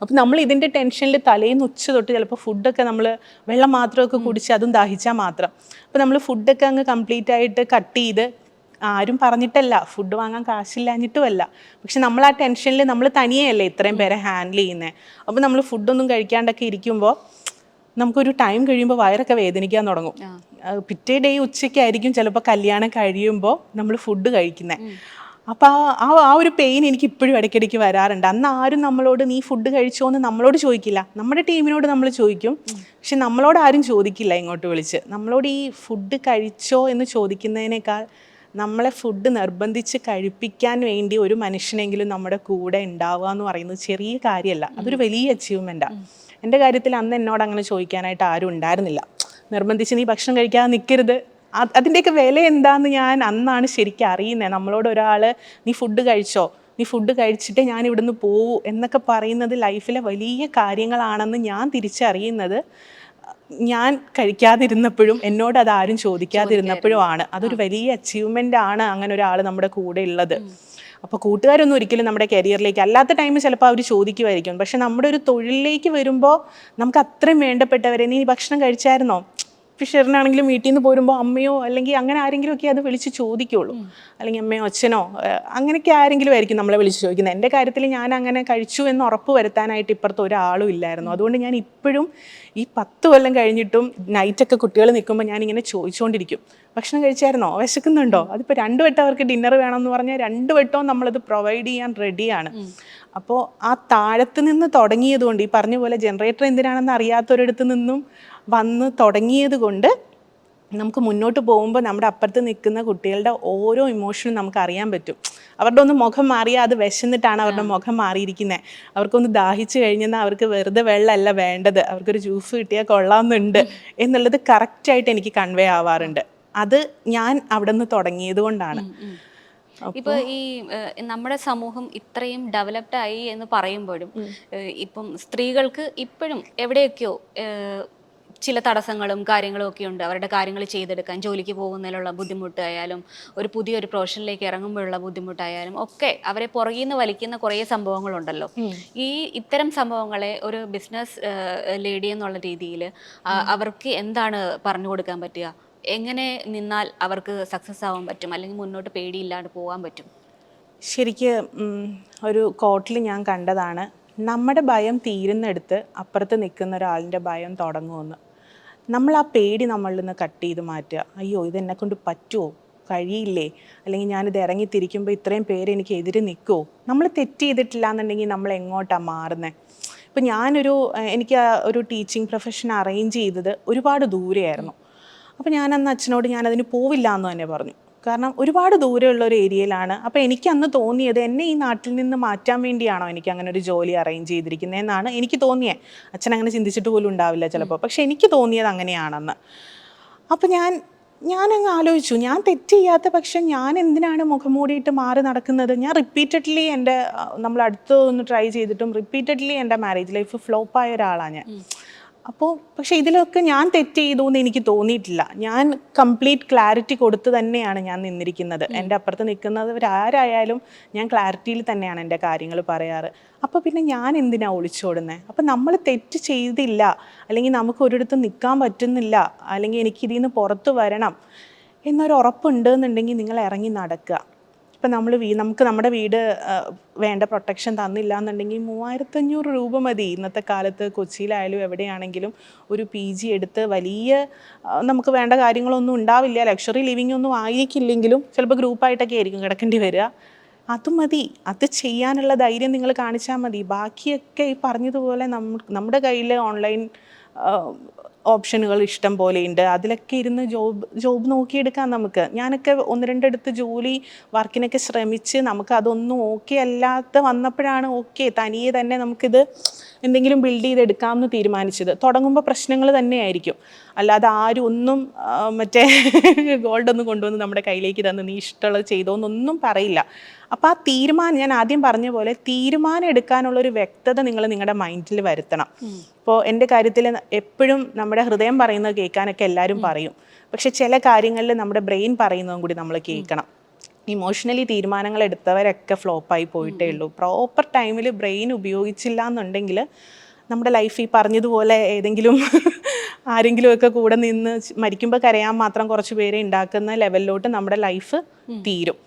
അപ്പം നമ്മൾ ഇതിൻ്റെ ടെൻഷനിൽ തലേന്ന് ഉച്ച തൊട്ട് ചിലപ്പോൾ ഫുഡൊക്കെ നമ്മൾ വെള്ളം മാത്രമൊക്കെ കുടിച്ച് അതും ദാഹിച്ചാൽ മാത്രം. അപ്പോൾ നമ്മൾ ഫുഡൊക്കെ അങ്ങ് കംപ്ലീറ്റ് ആയിട്ട് കട്ട് ചെയ്ത് ആരും പറഞ്ഞിട്ടല്ല, ഫുഡ് വാങ്ങാൻ കാശില്ലാഞ്ഞിട്ടുമല്ല. പക്ഷെ നമ്മൾ ആ ടെൻഷനിൽ നമ്മൾ തനിയല്ലേ ഇത്രയും പേരെ ഹാൻഡിൽ ചെയ്യുന്നത്. അപ്പോൾ നമ്മൾ ഫുഡൊന്നും കഴിക്കാണ്ടൊക്കെ ഇരിക്കുമ്പോൾ നമുക്കൊരു ടൈം കഴിയുമ്പോൾ വയറൊക്കെ വേദനിക്കാൻ തുടങ്ങും. പിറ്റേ ഡേ ഉച്ചയ്ക്കായിരിക്കും ചിലപ്പോൾ കല്യാണം കഴിയുമ്പോൾ നമ്മൾ ഫുഡ് കഴിക്കുന്നത്. അപ്പോൾ ആ ഒരു പെയിൻ എനിക്ക് ഇപ്പോഴും ഇടയ്ക്കിടയ്ക്ക് വരാറുണ്ട്. അന്ന് ആരും നമ്മളോട് നീ ഫുഡ് കഴിച്ചോ എന്ന് നമ്മളോട് ചോദിക്കില്ല. നമ്മുടെ ടീമിനോട് നമ്മൾ ചോദിക്കും, പക്ഷെ നമ്മളോട് ആരും ചോദിക്കില്ല ഇങ്ങോട്ട് വിളിച്ച്. നമ്മളോട് ഈ ഫുഡ് കഴിച്ചോ എന്ന് ചോദിക്കുന്നതിനേക്കാൾ നമ്മളെ ഫുഡ് നിർബന്ധിച്ച് കഴിപ്പിക്കാൻ വേണ്ടി ഒരു മനുഷ്യനെങ്കിലും നമ്മുടെ കൂടെ ഉണ്ടാവുക എന്ന് പറയുന്നത് ചെറിയ കാര്യമല്ല, അതൊരു വലിയ അച്ചീവ്മെൻറ്റാണ്. എൻ്റെ കാര്യത്തിൽ അന്ന് എന്നോട് അങ്ങനെ ചോദിക്കാനായിട്ട് ആരും ഉണ്ടായിരുന്നില്ല. നിർബന്ധിച്ച് നീ ഭക്ഷണം കഴിക്കാതെ നിൽക്കരുത്, അതിൻ്റെയൊക്കെ വില എന്താണെന്ന് ഞാൻ അന്നാണ് ശരിക്കും അറിയുന്നത്. നമ്മളോട് ഒരാൾ നീ ഫുഡ് കഴിച്ചോ, നീ ഫുഡ് കഴിച്ചിട്ടേ ഞാൻ ഇവിടുന്ന് പോവൂ എന്നൊക്കെ പറയുന്നത് ലൈഫിലെ വലിയ കാര്യങ്ങളാണെന്ന് ഞാൻ തിരിച്ചറിയുന്നത് ഞാൻ കഴിക്കാതിരുന്നപ്പോഴും എന്നോട് അതാരും ചോദിക്കാതിരുന്നപ്പോഴും ആണ്. അതൊരു വലിയ അച്ചീവ്മെൻ്റ് ആണ് അങ്ങനെ ഒരാൾ നമ്മുടെ കൂടെ ഉള്ളത്. അപ്പോൾ കൂട്ടുകാരൊന്നും ഒരിക്കലും നമ്മുടെ കരിയറിലേക്ക് അല്ലാത്ത ടൈമിൽ ചിലപ്പോൾ അവർ ചോദിക്കുമായിരിക്കും. പക്ഷെ നമ്മുടെ ഒരു തൊഴിലിലേക്ക് വരുമ്പോൾ നമുക്ക് അത്രയും വേണ്ടപ്പെട്ടവരെ നീ ഭക്ഷണം കഴിച്ചായിരുന്നോ, ഫിഷറിനാണെങ്കിലും വീട്ടിൽ നിന്ന് പോരുമ്പോൾ അമ്മയോ അല്ലെങ്കിൽ അങ്ങനെ ആരെങ്കിലും ഒക്കെ അത് വിളിച്ച് ചോദിക്കുള്ളൂ. അല്ലെങ്കിൽ അമ്മയോ അച്ഛനോ അങ്ങനെയൊക്കെ ആരെങ്കിലും ആയിരിക്കും നമ്മളെ വിളിച്ച് ചോദിക്കുന്നത്. എൻ്റെ കാര്യത്തിൽ ഞാൻ അങ്ങനെ കഴിച്ചു എന്ന് ഉറപ്പ് വരുത്താനായിട്ട് ഇപ്പുറത്ത് ഒരാളും ഇല്ലായിരുന്നു. അതുകൊണ്ട് ഞാൻ ഇപ്പോഴും ഈ 10 കൊല്ലം കഴിഞ്ഞിട്ടും നൈറ്റൊക്കെ കുട്ടികൾ നിൽക്കുമ്പോൾ ഞാനിങ്ങനെ ചോദിച്ചുകൊണ്ടിരിക്കും, ഭക്ഷണം കഴിച്ചായിരുന്നോ, വിശക്കുന്നുണ്ടോ. അതിപ്പോൾ 2 വട്ടം അവർക്ക് ഡിന്നർ വേണമെന്ന് പറഞ്ഞാൽ 2 വട്ടവും നമ്മളത് പ്രൊവൈഡ് ചെയ്യാൻ റെഡിയാണ്. അപ്പോൾ ആ താഴത്ത് നിന്ന് തുടങ്ങിയത് കൊണ്ട്, ഈ പറഞ്ഞ പോലെ ജനറേറ്റർ എന്തിനാണെന്ന് അറിയാത്തൊരിടത്ത് നിന്നും വന്ന് തുടങ്ങിയത് കൊണ്ട് നമുക്ക് മുന്നോട്ട് പോകുമ്പോൾ നമ്മുടെ അപ്പുറത്ത് നിൽക്കുന്ന കുട്ടികളുടെ ഓരോ ഇമോഷനും നമുക്ക് അറിയാൻ പറ്റും. അവരുടെ ഒന്ന് മുഖം മാറിയാൽ അത് വിശന്നിട്ടാണ് അവരുടെ മുഖം മാറിയിരിക്കുന്നത്. അവർക്കൊന്ന് ദാഹിച്ചു കഴിഞ്ഞാൽ അവർക്ക് വെറുതെ വെള്ളമല്ല വേണ്ടത്, അവർക്കൊരു ജ്യൂസ് കിട്ടിയാൽ കൊള്ളാമെന്നുണ്ട് എന്നുള്ളത് കറക്റ്റായിട്ട് എനിക്ക് കൺവേ ആവാറുണ്ട്. അത് ഞാൻ അവിടെ നിന്ന് തുടങ്ങിയത് കൊണ്ടാണ്. ഇപ്പൊ ഈ നമ്മുടെ സമൂഹം ഇത്രയും ഡെവലപ്ഡ് ആയി എന്ന് പറയുമ്പോഴും ഇപ്പം സ്ത്രീകൾക്ക് ഇപ്പോഴും എവിടെയൊക്കെയോ ചില തടസ്സങ്ങളും കാര്യങ്ങളും ഒക്കെ ഉണ്ട്. അവരുടെ കാര്യങ്ങൾ ചെയ്തെടുക്കാൻ, ജോലിക്ക് പോകുന്നതിലുള്ള ബുദ്ധിമുട്ടായാലും ഒരു പുതിയൊരു പ്രൊഫഷനിലേക്ക് ഇറങ്ങുമ്പോഴുള്ള ബുദ്ധിമുട്ടായാലും ഒക്കെ അവരെ പുറകിൽ നിന്ന് വലിക്കുന്ന കുറേ സംഭവങ്ങളുണ്ടല്ലോ. ഇത്തരം സംഭവങ്ങളെ ഒരു ബിസിനസ് ലേഡി എന്നുള്ള രീതിയിൽ അവർക്ക് എന്താണ് പറഞ്ഞു കൊടുക്കാൻ പറ്റുക? എങ്ങനെ നിന്നാൽ അവർക്ക് സക്സസ് ആവാൻ പറ്റും, അല്ലെങ്കിൽ മുന്നോട്ട് പേടിയില്ലാണ്ട് പോകാൻ പറ്റും? ശരിക്കും ഒരു കോട്ടിൽ ഞാൻ കണ്ടതാണ്, നമ്മുടെ ഭയം തീരുന്നിടത്ത് അപ്പുറത്ത് നിൽക്കുന്ന ഒരാളിൻ്റെ ഭയം തുടങ്ങുമെന്ന്. നമ്മൾ ആ പേടി നമ്മളിൽ നിന്ന് കട്ട് ചെയ്ത് മാറ്റുക. അയ്യോ ഇതെന്നെ കൊണ്ട് പറ്റുമോ, കഴിയില്ലേ, അല്ലെങ്കിൽ ഞാനിത് ഇറങ്ങിത്തിരിക്കുമ്പോൾ ഇത്രയും പേര് എനിക്ക് എതിരെ നിൽക്കുമോ. നമ്മൾ തെറ്റ് ചെയ്തിട്ടില്ല എന്നുണ്ടെങ്കിൽ നമ്മൾ എങ്ങോട്ടാണ് മാറുന്നത്? ഇപ്പം എനിക്ക് ഒരു ടീച്ചിങ് പ്രൊഫഷൻ അറേഞ്ച് ചെയ്തത് ഒരുപാട് ദൂരെയായിരുന്നു. അപ്പോൾ ഞാനന്ന് അച്ഛനോട് ഞാനതിന് പോവില്ല എന്ന് തന്നെ പറഞ്ഞു. കാരണം ഒരുപാട് ദൂരെയുള്ള ഒരു ഏരിയയിലാണ്. അപ്പോൾ എനിക്കന്ന് തോന്നിയത് എന്നെ ഈ നാട്ടിൽ നിന്ന് മാറ്റാൻ വേണ്ടിയാണോ എനിക്ക് അങ്ങനെ ഒരു ജോലി അറേഞ്ച് ചെയ്തിരിക്കുന്നതെന്നാണ് എനിക്ക് തോന്നിയത്. അച്ഛൻ അങ്ങനെ ചിന്തിച്ചിട്ട് പോലും ഉണ്ടാവില്ല ചിലപ്പോൾ, പക്ഷെ എനിക്ക് തോന്നിയത് അങ്ങനെയാണെന്ന്. അപ്പോൾ ഞാനങ്ങ് ആലോചിച്ചു, ഞാൻ തെറ്റ് ചെയ്യാത്ത പക്ഷെ ഞാൻ എന്തിനാണ് മുഖം മൂടിയിട്ട് മാറി നടക്കുന്നത്? ഞാൻ റിപ്പീറ്റഡ്ലി നമ്മൾ അടുത്ത് ഒന്ന് ട്രൈ ചെയ്തിട്ടും റിപ്പീറ്റഡ്ലി എൻ്റെ മാരേജ് ലൈഫ് ഫ്ലോപ്പായ ഒരാളാണ് ഞാൻ. അപ്പോൾ പക്ഷേ ഇതിലൊക്കെ ഞാൻ തെറ്റ് ചെയ്തു എന്ന് എനിക്ക് തോന്നിയിട്ടില്ല. ഞാൻ കംപ്ലീറ്റ് ക്ലാരിറ്റി കൊടുത്ത് തന്നെയാണ് ഞാൻ നിന്നിരിക്കുന്നത്. എൻ്റെ അപ്പുറത്ത് നിൽക്കുന്നവരാരായാലും ഞാൻ ക്ലാരിറ്റിയിൽ തന്നെയാണ് എൻ്റെ കാര്യങ്ങൾ പറയാറ്. അപ്പോൾ പിന്നെ ഞാൻ എന്തിനാണ് ഒളിച്ചോടുന്നത്? അപ്പോൾ നമ്മൾ തെറ്റ് ചെയ്തില്ല, അല്ലെങ്കിൽ നമുക്ക് ഒരിടത്തും നിൽക്കാൻ പറ്റുന്നില്ല, അല്ലെങ്കിൽ എനിക്കിതിൽ നിന്ന് പുറത്ത് വരണം എന്നൊരു ഉറപ്പുണ്ട് എന്നുണ്ടെങ്കിൽ നിങ്ങൾ ഇറങ്ങി നടക്കുക. ഇപ്പം നമുക്ക് നമ്മുടെ വീട് വേണ്ട പ്രൊട്ടക്ഷൻ തന്നില്ല എന്നുണ്ടെങ്കിൽ 3500 രൂപ മതി. ഇന്നത്തെ കാലത്ത് കൊച്ചിയിലായാലും എവിടെയാണെങ്കിലും ഒരു PG എടുത്ത് വലിയ നമുക്ക് വേണ്ട കാര്യങ്ങളൊന്നും ഉണ്ടാവില്ല, ലക്ഷറി ലിവിങ് ഒന്നും ആയിരിക്കില്ലെങ്കിലും ചിലപ്പോൾ ഗ്രൂപ്പായിട്ടൊക്കെ ആയിരിക്കും കിടക്കേണ്ടി വരിക. അത് മതി, അത് ചെയ്യാനുള്ള ധൈര്യം നിങ്ങൾ കാണിച്ചാൽ മതി. ബാക്കിയൊക്കെ ഈ പറഞ്ഞതുപോലെ നമ്മുടെ കയ്യിൽ ഓൺലൈൻ ഓപ്ഷനുകൾ ഇഷ്ടം പോലെയുണ്ട്. അതിലൊക്കെ ഇരുന്ന് ജോബ് നോക്കിയെടുക്കാം നമുക്ക്. ഞാനൊക്കെ 1-2 അടുത്ത് വർക്കിനൊക്കെ ശ്രമിച്ച് നമുക്ക് അതൊന്നും ഓക്കെ അല്ലാതെ വന്നപ്പോഴാണ് തനിയെ തന്നെ നമുക്കിത് എന്തെങ്കിലും ബിൽഡ് ചെയ്തെടുക്കാമെന്ന് തീരുമാനിച്ചത്. തുടങ്ങുമ്പോൾ പ്രശ്നങ്ങൾ തന്നെയായിരിക്കും, അല്ലാതെ ആരും ഒന്നും മറ്റേ ഗോൾഡൊന്നും കൊണ്ടുവന്ന് നമ്മുടെ കയ്യിലേക്ക് തന്ന് നീ ഇഷ്ടമുള്ളത് ചെയ്തോന്നൊന്നും പറയില്ല. അപ്പോൾ ആ തീരുമാനം, ഞാൻ ആദ്യം പറഞ്ഞ പോലെ തീരുമാനം എടുക്കാനുള്ളൊരു വ്യക്തത നിങ്ങൾ നിങ്ങളുടെ മൈൻഡിൽ വരുത്തണം. ഇപ്പോൾ എൻ്റെ കാര്യത്തിൽ എപ്പോഴും നമ്മുടെ ഹൃദയം പറയുന്നത് കേൾക്കാനൊക്കെ എല്ലാവരും പറയും, പക്ഷെ ചില കാര്യങ്ങളിൽ നമ്മുടെ ബ്രെയിൻ പറയുന്നതും കൂടി നമ്മൾ കേൾക്കണം. ഇമോഷണലി തീരുമാനങ്ങൾ എടുത്തവരൊക്കെ ഫ്ലോപ്പായി പോയിട്ടേ ഉള്ളൂ. പ്രോപ്പർ ടൈമിൽ ബ്രെയിൻ ഉപയോഗിച്ചില്ല എന്നുണ്ടെങ്കിൽ നമ്മുടെ ലൈഫ് ഈ പറഞ്ഞതുപോലെ ഏതെങ്കിലും ആരെങ്കിലുമൊക്കെ കൂടെ നിന്ന് മരിക്കുമ്പോൾ കരയാൻ മാത്രം കുറച്ച് പേരെ ഉണ്ടാക്കുന്ന ലെവലിലോട്ട് നമ്മുടെ ലൈഫ് തീരും.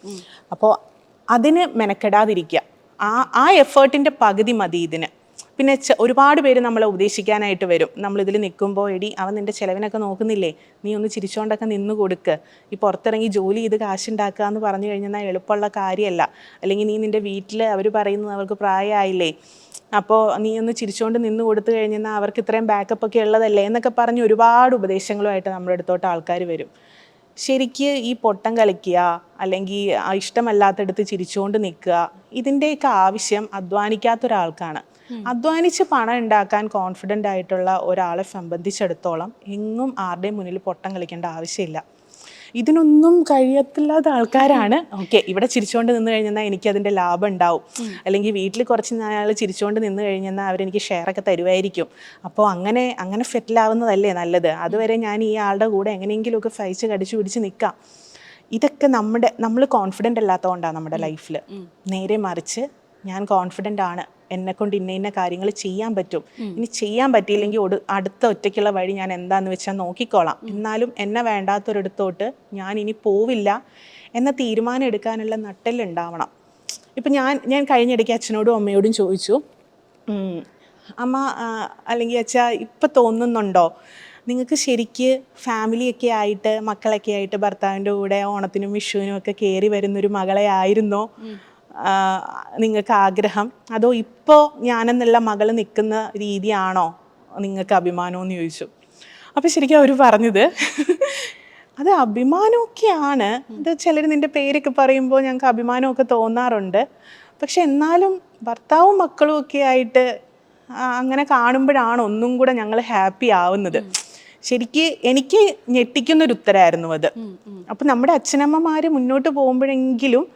അപ്പോൾ അതിന് മെനക്കെടാതിരിക്കുക. ആ എഫേർട്ടിൻ്റെ പകുതി മതി ഇതിന്. പിന്നെ ഒരുപാട് പേര് നമ്മളെ ഉപദേശിക്കാനായിട്ട് വരും. നമ്മളിതിൽ നിൽക്കുമ്പോൾ എടി അവൻ നിൻ്റെ ചിലവിനൊക്കെ നോക്കുന്നില്ലേ, നീ ഒന്ന് ചിരിച്ചോണ്ടൊക്കെ നിന്ന് കൊടുക്ക്, ഈ പുറത്തിറങ്ങി ജോലി ചെയ്ത് കാശുണ്ടാക്കുക എന്ന് പറഞ്ഞു കഴിഞ്ഞാൽ എളുപ്പമുള്ള കാര്യമല്ല. അല്ലെങ്കിൽ നീ നിൻ്റെ വീട്ടിൽ അവർ പറയുന്നത് അവർക്ക് പ്രായമായില്ലേ, അപ്പോൾ നീ ഒന്ന് ചിരിച്ചുകൊണ്ട് നിന്ന് കൊടുത്തു കഴിഞ്ഞാൽ അവർക്ക് ഇത്രയും ബാക്കപ്പ് ഒക്കെ ഉള്ളതല്ലേ എന്നൊക്കെ പറഞ്ഞ് ഒരുപാട് ഉപദേശങ്ങളുമായിട്ട് നമ്മുടെ അടുത്തോട്ട് ആൾക്കാർ വരും. ശരിക്ക് ഈ പൊട്ടം കളിക്കുക അല്ലെങ്കിൽ ഇഷ്ടമല്ലാത്തടുത്ത് ചിരിച്ചുകൊണ്ട് നിൽക്കുക, ഇതിൻ്റെയൊക്കെ ആവശ്യം അധ്വാനിക്കാത്തൊരാൾക്കാണ്. അധ്വാനിച്ച് പണം ഉണ്ടാക്കാൻ കോൺഫിഡൻ്റ് ആയിട്ടുള്ള ഒരാളെ സംബന്ധിച്ചിടത്തോളം എങ്ങും ആരുടെയും മുന്നിൽ പൊട്ടം കളിക്കേണ്ട ആവശ്യമില്ല. ഇതിനൊന്നും കഴിയത്തില്ലാത്ത ആൾക്കാരാണ് ഓക്കെ ഇവിടെ ചിരിച്ചുകൊണ്ട് നിന്ന് കഴിഞ്ഞാൽ എനിക്കതിൻ്റെ ലാഭം ഉണ്ടാവും, അല്ലെങ്കിൽ വീട്ടിൽ കുറച്ച് നാൾ ചിരിച്ചുകൊണ്ട് നിന്ന് കഴിഞ്ഞാൽ അവരെനിക്ക് ഷെയറൊക്കെ തരുമായിരിക്കും, അപ്പോൾ അങ്ങനെ സെറ്റിലാവുന്നതല്ലേ നല്ലത്, അതുവരെ ഞാൻ ഈ ആളുടെ കൂടെ എങ്ങനെയെങ്കിലുമൊക്കെ സഹിച്ച് കടിച്ചു പിടിച്ച് നിൽക്കാം. ഇതൊക്കെ നമ്മൾ കോൺഫിഡൻ്റ് അല്ലാത്തതുകൊണ്ടാണ് നമ്മുടെ ലൈഫിൽ. നേരെ മറിച്ച് ഞാൻ കോൺഫിഡൻ്റ് ആണ്, എന്നെക്കൊണ്ട് ഇന്ന കാര്യങ്ങൾ ചെയ്യാൻ പറ്റും, ഇനി ചെയ്യാൻ പറ്റിയില്ലെങ്കിൽ അടുത്ത ഒറ്റയ്ക്കുള്ള വഴി ഞാൻ എന്താണെന്ന് വെച്ചാൽ നോക്കിക്കോളാം, എന്നാലും എന്നെ വേണ്ടാത്തൊരിടത്തോട്ട് ഞാൻ ഇനി പോവില്ല എന്ന തീരുമാനം എടുക്കാനുള്ള നട്ടെല്ലുണ്ടാവണം. ഇപ്പം ഞാൻ കഴിഞ്ഞിടയ്ക്ക് അച്ഛനോടും അമ്മയോടും ചോദിച്ചു, അമ്മ അല്ലെങ്കിൽ അച്ഛാ ഇപ്പം തോന്നുന്നുണ്ടോ നിങ്ങൾക്ക് ശരിക്ക് ഫാമിലിയൊക്കെ ആയിട്ട് മക്കളൊക്കെ ആയിട്ട് ഭർത്താവിൻ്റെ കൂടെ ഓണത്തിനും വിഷുവിനും ഒക്കെ കയറി വരുന്നൊരു മകളെ ആയിരുന്നോ നിങ്ങൾക്ക് ആഗ്രഹം, അതോ ഇപ്പോൾ ഞാനെന്നുള്ള മകൾ നിൽക്കുന്ന രീതിയാണോ നിങ്ങൾക്ക് അഭിമാനമെന്ന് ചോദിച്ചു. അപ്പോൾ ശരിക്കും അവർ പറഞ്ഞത് അത് അഭിമാനമൊക്കെയാണ്, അത് ചിലർ നിൻ്റെ പേരൊക്കെ പറയുമ്പോൾ ഞങ്ങൾക്ക് അഭിമാനമൊക്കെ തോന്നാറുണ്ട്, പക്ഷെ എന്നാലും ഭർത്താവും മക്കളും ഒക്കെ ആയിട്ട് അങ്ങനെ കാണുമ്പോഴാണ് ഒന്നും കൂടെ ഞങ്ങൾ ഹാപ്പി ആവുന്നത്. ശരിക്ക് എനിക്ക് ഞെട്ടിക്കുന്നൊരു ഉത്തരമായിരുന്നു അത്. അപ്പം നമ്മുടെ അച്ഛനമ്മമാർ മുന്നോട്ട് പോകുമ്പോഴെങ്കിലും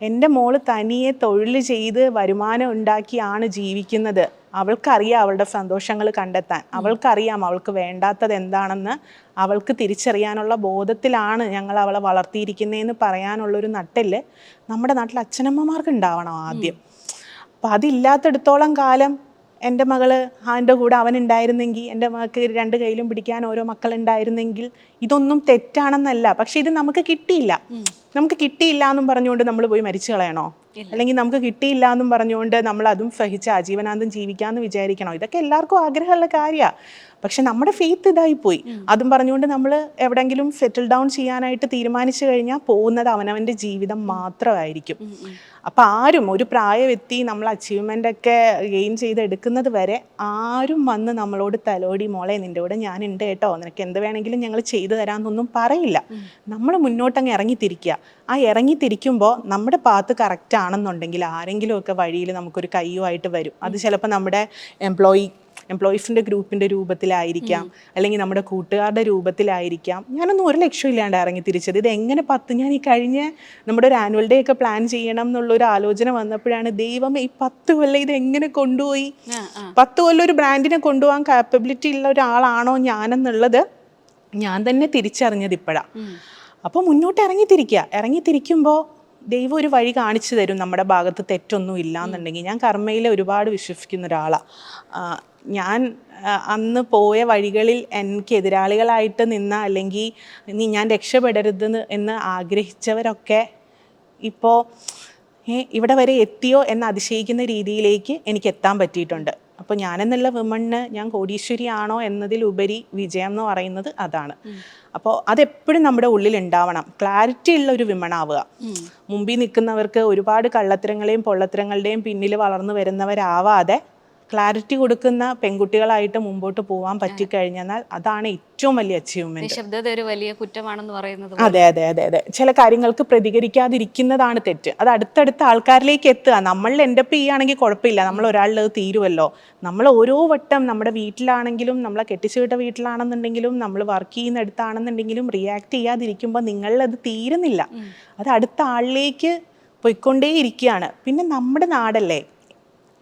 എൻ്റെ മോള് തനിയെ തൊഴിൽ ചെയ്ത് വരുമാനം ഉണ്ടാക്കിയാണ് ജീവിക്കുന്നത്, അവൾക്കറിയാം അവളുടെ സന്തോഷങ്ങൾ കണ്ടെത്താൻ, അവൾക്കറിയാം അവൾക്ക് വേണ്ടാത്തത് എന്താണെന്ന് അവൾക്ക് തിരിച്ചറിയാനുള്ള ബോധത്തിലാണ് ഞങ്ങൾ അവളെ വളർത്തിയിരിക്കുന്നതെന്ന് പറയാനുള്ളൊരു നട്ടെല്ല് നമ്മുടെ നാട്ടിൽ അച്ഛനമ്മമാർക്ക് ഉണ്ടാവണം ആദ്യം. അപ്പം അതില്ലാത്തടത്തോളം കാലം എൻ്റെ മകള് എൻ്റെ കൂടെ അവനുണ്ടായിരുന്നെങ്കിൽ, എൻ്റെ മകൾക്ക് 2 കൈയിലും പിടിക്കാൻ ഓരോ മക്കളുണ്ടായിരുന്നെങ്കിൽ, ഇതൊന്നും തെറ്റാണെന്നല്ല, പക്ഷെ ഇത് നമുക്ക് കിട്ടിയില്ല. നമുക്ക് കിട്ടിയില്ല എന്നും പറഞ്ഞുകൊണ്ട് നമ്മൾ പോയി മരിച്ചു കളയണോ? അല്ലെങ്കിൽ നമുക്ക് കിട്ടിയില്ല എന്നും പറഞ്ഞുകൊണ്ട് നമ്മൾ അതും സഹിച്ച് ആജീവനാന്തം ജീവിക്കാമെന്ന് വിചാരിക്കണോ? ഇതൊക്കെ എല്ലാവർക്കും ആഗ്രഹമുള്ള കാര്യമാണ്, പക്ഷെ നമ്മുടെ ഫെയ്ത്ത് ഇതായിപ്പോയി. അതും പറഞ്ഞുകൊണ്ട് നമ്മൾ എവിടെയെങ്കിലും സെറ്റിൽ ഡൗൺ ചെയ്യാനായിട്ട് തീരുമാനിച്ചു കഴിഞ്ഞാൽ പോകുന്നത് അവനവൻ്റെ ജീവിതം മാത്രമായിരിക്കും. അപ്പം ആരും ഒരു പ്രായമെത്തി നമ്മൾ അച്ചീവ്മെൻ്റ് ഒക്കെ ഗെയിൻ ചെയ്തെടുക്കുന്നത് വരെ ആരും വന്ന് നമ്മളോട് തലോടി മോളെ നിൻ്റെ കൂടെ ഞാനുണ്ട് കേട്ടോ, നിനക്ക് എന്ത് വേണമെങ്കിലും ഞങ്ങൾ ചെയ്തു തരാമെന്നൊന്നും പറയില്ല. നമ്മൾ മുന്നോട്ടങ്ങ് ഇറങ്ങിത്തിരിക്കുക. ആ ഇറങ്ങിത്തിരിക്കുമ്പോൾ നമ്മുടെ പാത്ത് കറക്റ്റ് ആണെന്നുണ്ടെങ്കിൽ ആരെങ്കിലുമൊക്കെ വഴിയിൽ നമുക്കൊരു കയ്യുമായിട്ട് വരും. അത് ചിലപ്പോൾ നമ്മുടെ എംപ്ലോയീസിൻ്റെ ഗ്രൂപ്പിൻ്റെ രൂപത്തിലായിരിക്കാം, അല്ലെങ്കിൽ നമ്മുടെ കൂട്ടുകാരുടെ രൂപത്തിലായിരിക്കാം. ഞാനൊന്നും 1 ലക്ഷം ഇല്ലാണ്ട് ഇറങ്ങി തിരിച്ചത്. ഇത് എങ്ങനെ ഞാൻ ഈ കഴിഞ്ഞ നമ്മുടെ ഒരു ആനുവൽ ഡേ ഒക്കെ പ്ലാൻ ചെയ്യണം എന്നുള്ളൊരു ആലോചന വന്നപ്പോഴാണ് ദൈവം ഈ 10 കൊല്ലം ഇത് എങ്ങനെ കൊണ്ടുപോയി, 10 കൊല്ലം ഒരു ബ്രാൻഡിനെ കൊണ്ടുപോകാൻ കാപ്പബിലിറ്റി ഉള്ള ഒരാളാണോ ഞാനെന്നുള്ളത് ഞാൻ തന്നെ തിരിച്ചറിഞ്ഞത് ഇപ്പോഴാണ്. അപ്പോൾ മുന്നോട്ട് ഇറങ്ങിത്തിരിക്കുമ്പോൾ ദൈവം ഒരു വഴി കാണിച്ചു തരും. നമ്മുടെ ഭാഗത്ത് തെറ്റൊന്നും ഇല്ല എന്നുണ്ടെങ്കിൽ, ഞാൻ കർമ്മയിൽ ഒരുപാട് വിശ്വസിക്കുന്ന ഒരാളാണ്. ഞാൻ അന്ന് പോയ വഴികളിൽ എനിക്ക് എതിരാളികളായിട്ട് നിന്ന, അല്ലെങ്കിൽ ഞാൻ രക്ഷപ്പെടരുത് എന്ന് ആഗ്രഹിച്ചവരൊക്കെ ഇപ്പോൾ ഇവിടെ വരെ എത്തിയോ എന്ന് അതിശയിക്കുന്ന രീതിയിലേക്ക് എനിക്ക് എത്താൻ പറ്റിയിട്ടുണ്ട്. അപ്പോൾ ഞാനെന്നുള്ള വിമണ്ണ് ഞാൻ കോടീശ്വരി ആണോ എന്നതിലുപരി വിജയം എന്ന് പറയുന്നത് അതാണ്. അപ്പോൾ അതെപ്പോഴും നമ്മുടെ ഉള്ളിൽ ഉണ്ടാവണം. ക്ലാരിറ്റി ഉള്ള ഒരു വിമണാവുക. മുമ്പിൽ നിൽക്കുന്നവർക്ക് ഒരുപാട് കള്ളത്തരങ്ങളെയും പൊള്ളത്തരങ്ങളുടെയും പിന്നിൽ വളർന്നു വരുന്നവരാവാതെ ക്ലാരിറ്റി കൊടുക്കുന്ന പെൺകുട്ടികളായിട്ട് മുമ്പോട്ട് പോകാൻ പറ്റിക്കഴിഞ്ഞാൽ അതാണ് ഏറ്റവും വലിയ അച്ചീവ്മെന്റ്. നിശബ്ദത ഒരു വലിയ കുറ്റമാണെന്ന് പറയുന്നത്. അതെ അതെ അതെ അതെ ചില കാര്യങ്ങൾക്ക് പ്രതികരിക്കാതിരിക്കുന്നതാണ് തെറ്റ്. അത് അടുത്തടുത്ത ആൾക്കാരിലേക്ക് എത്തുക. നമ്മൾ എൻഡപ്പ് ചെയ്യുകയാണെങ്കിൽ കുഴപ്പമില്ല, നമ്മൾ ഒരാളിൽ അത് തീരുമല്ലോ. നമ്മൾ ഓരോ വട്ടം നമ്മുടെ വീട്ടിലാണെങ്കിലും, നമ്മളെ കെട്ടിച്ചുവിട്ട വീട്ടിലാണെന്നുണ്ടെങ്കിലും, നമ്മൾ വർക്ക് ചെയ്യുന്നിടത്താണെന്നുണ്ടെങ്കിലും റിയാക്ട് ചെയ്യാതിരിക്കുമ്പോൾ നിങ്ങളിലത് തീരുന്നില്ല. അത് അടുത്ത ആളിലേക്ക് പോയിക്കൊണ്ടേയിരിക്കുകയാണ്. പിന്നെ നമ്മുടെ നാടല്ലേ,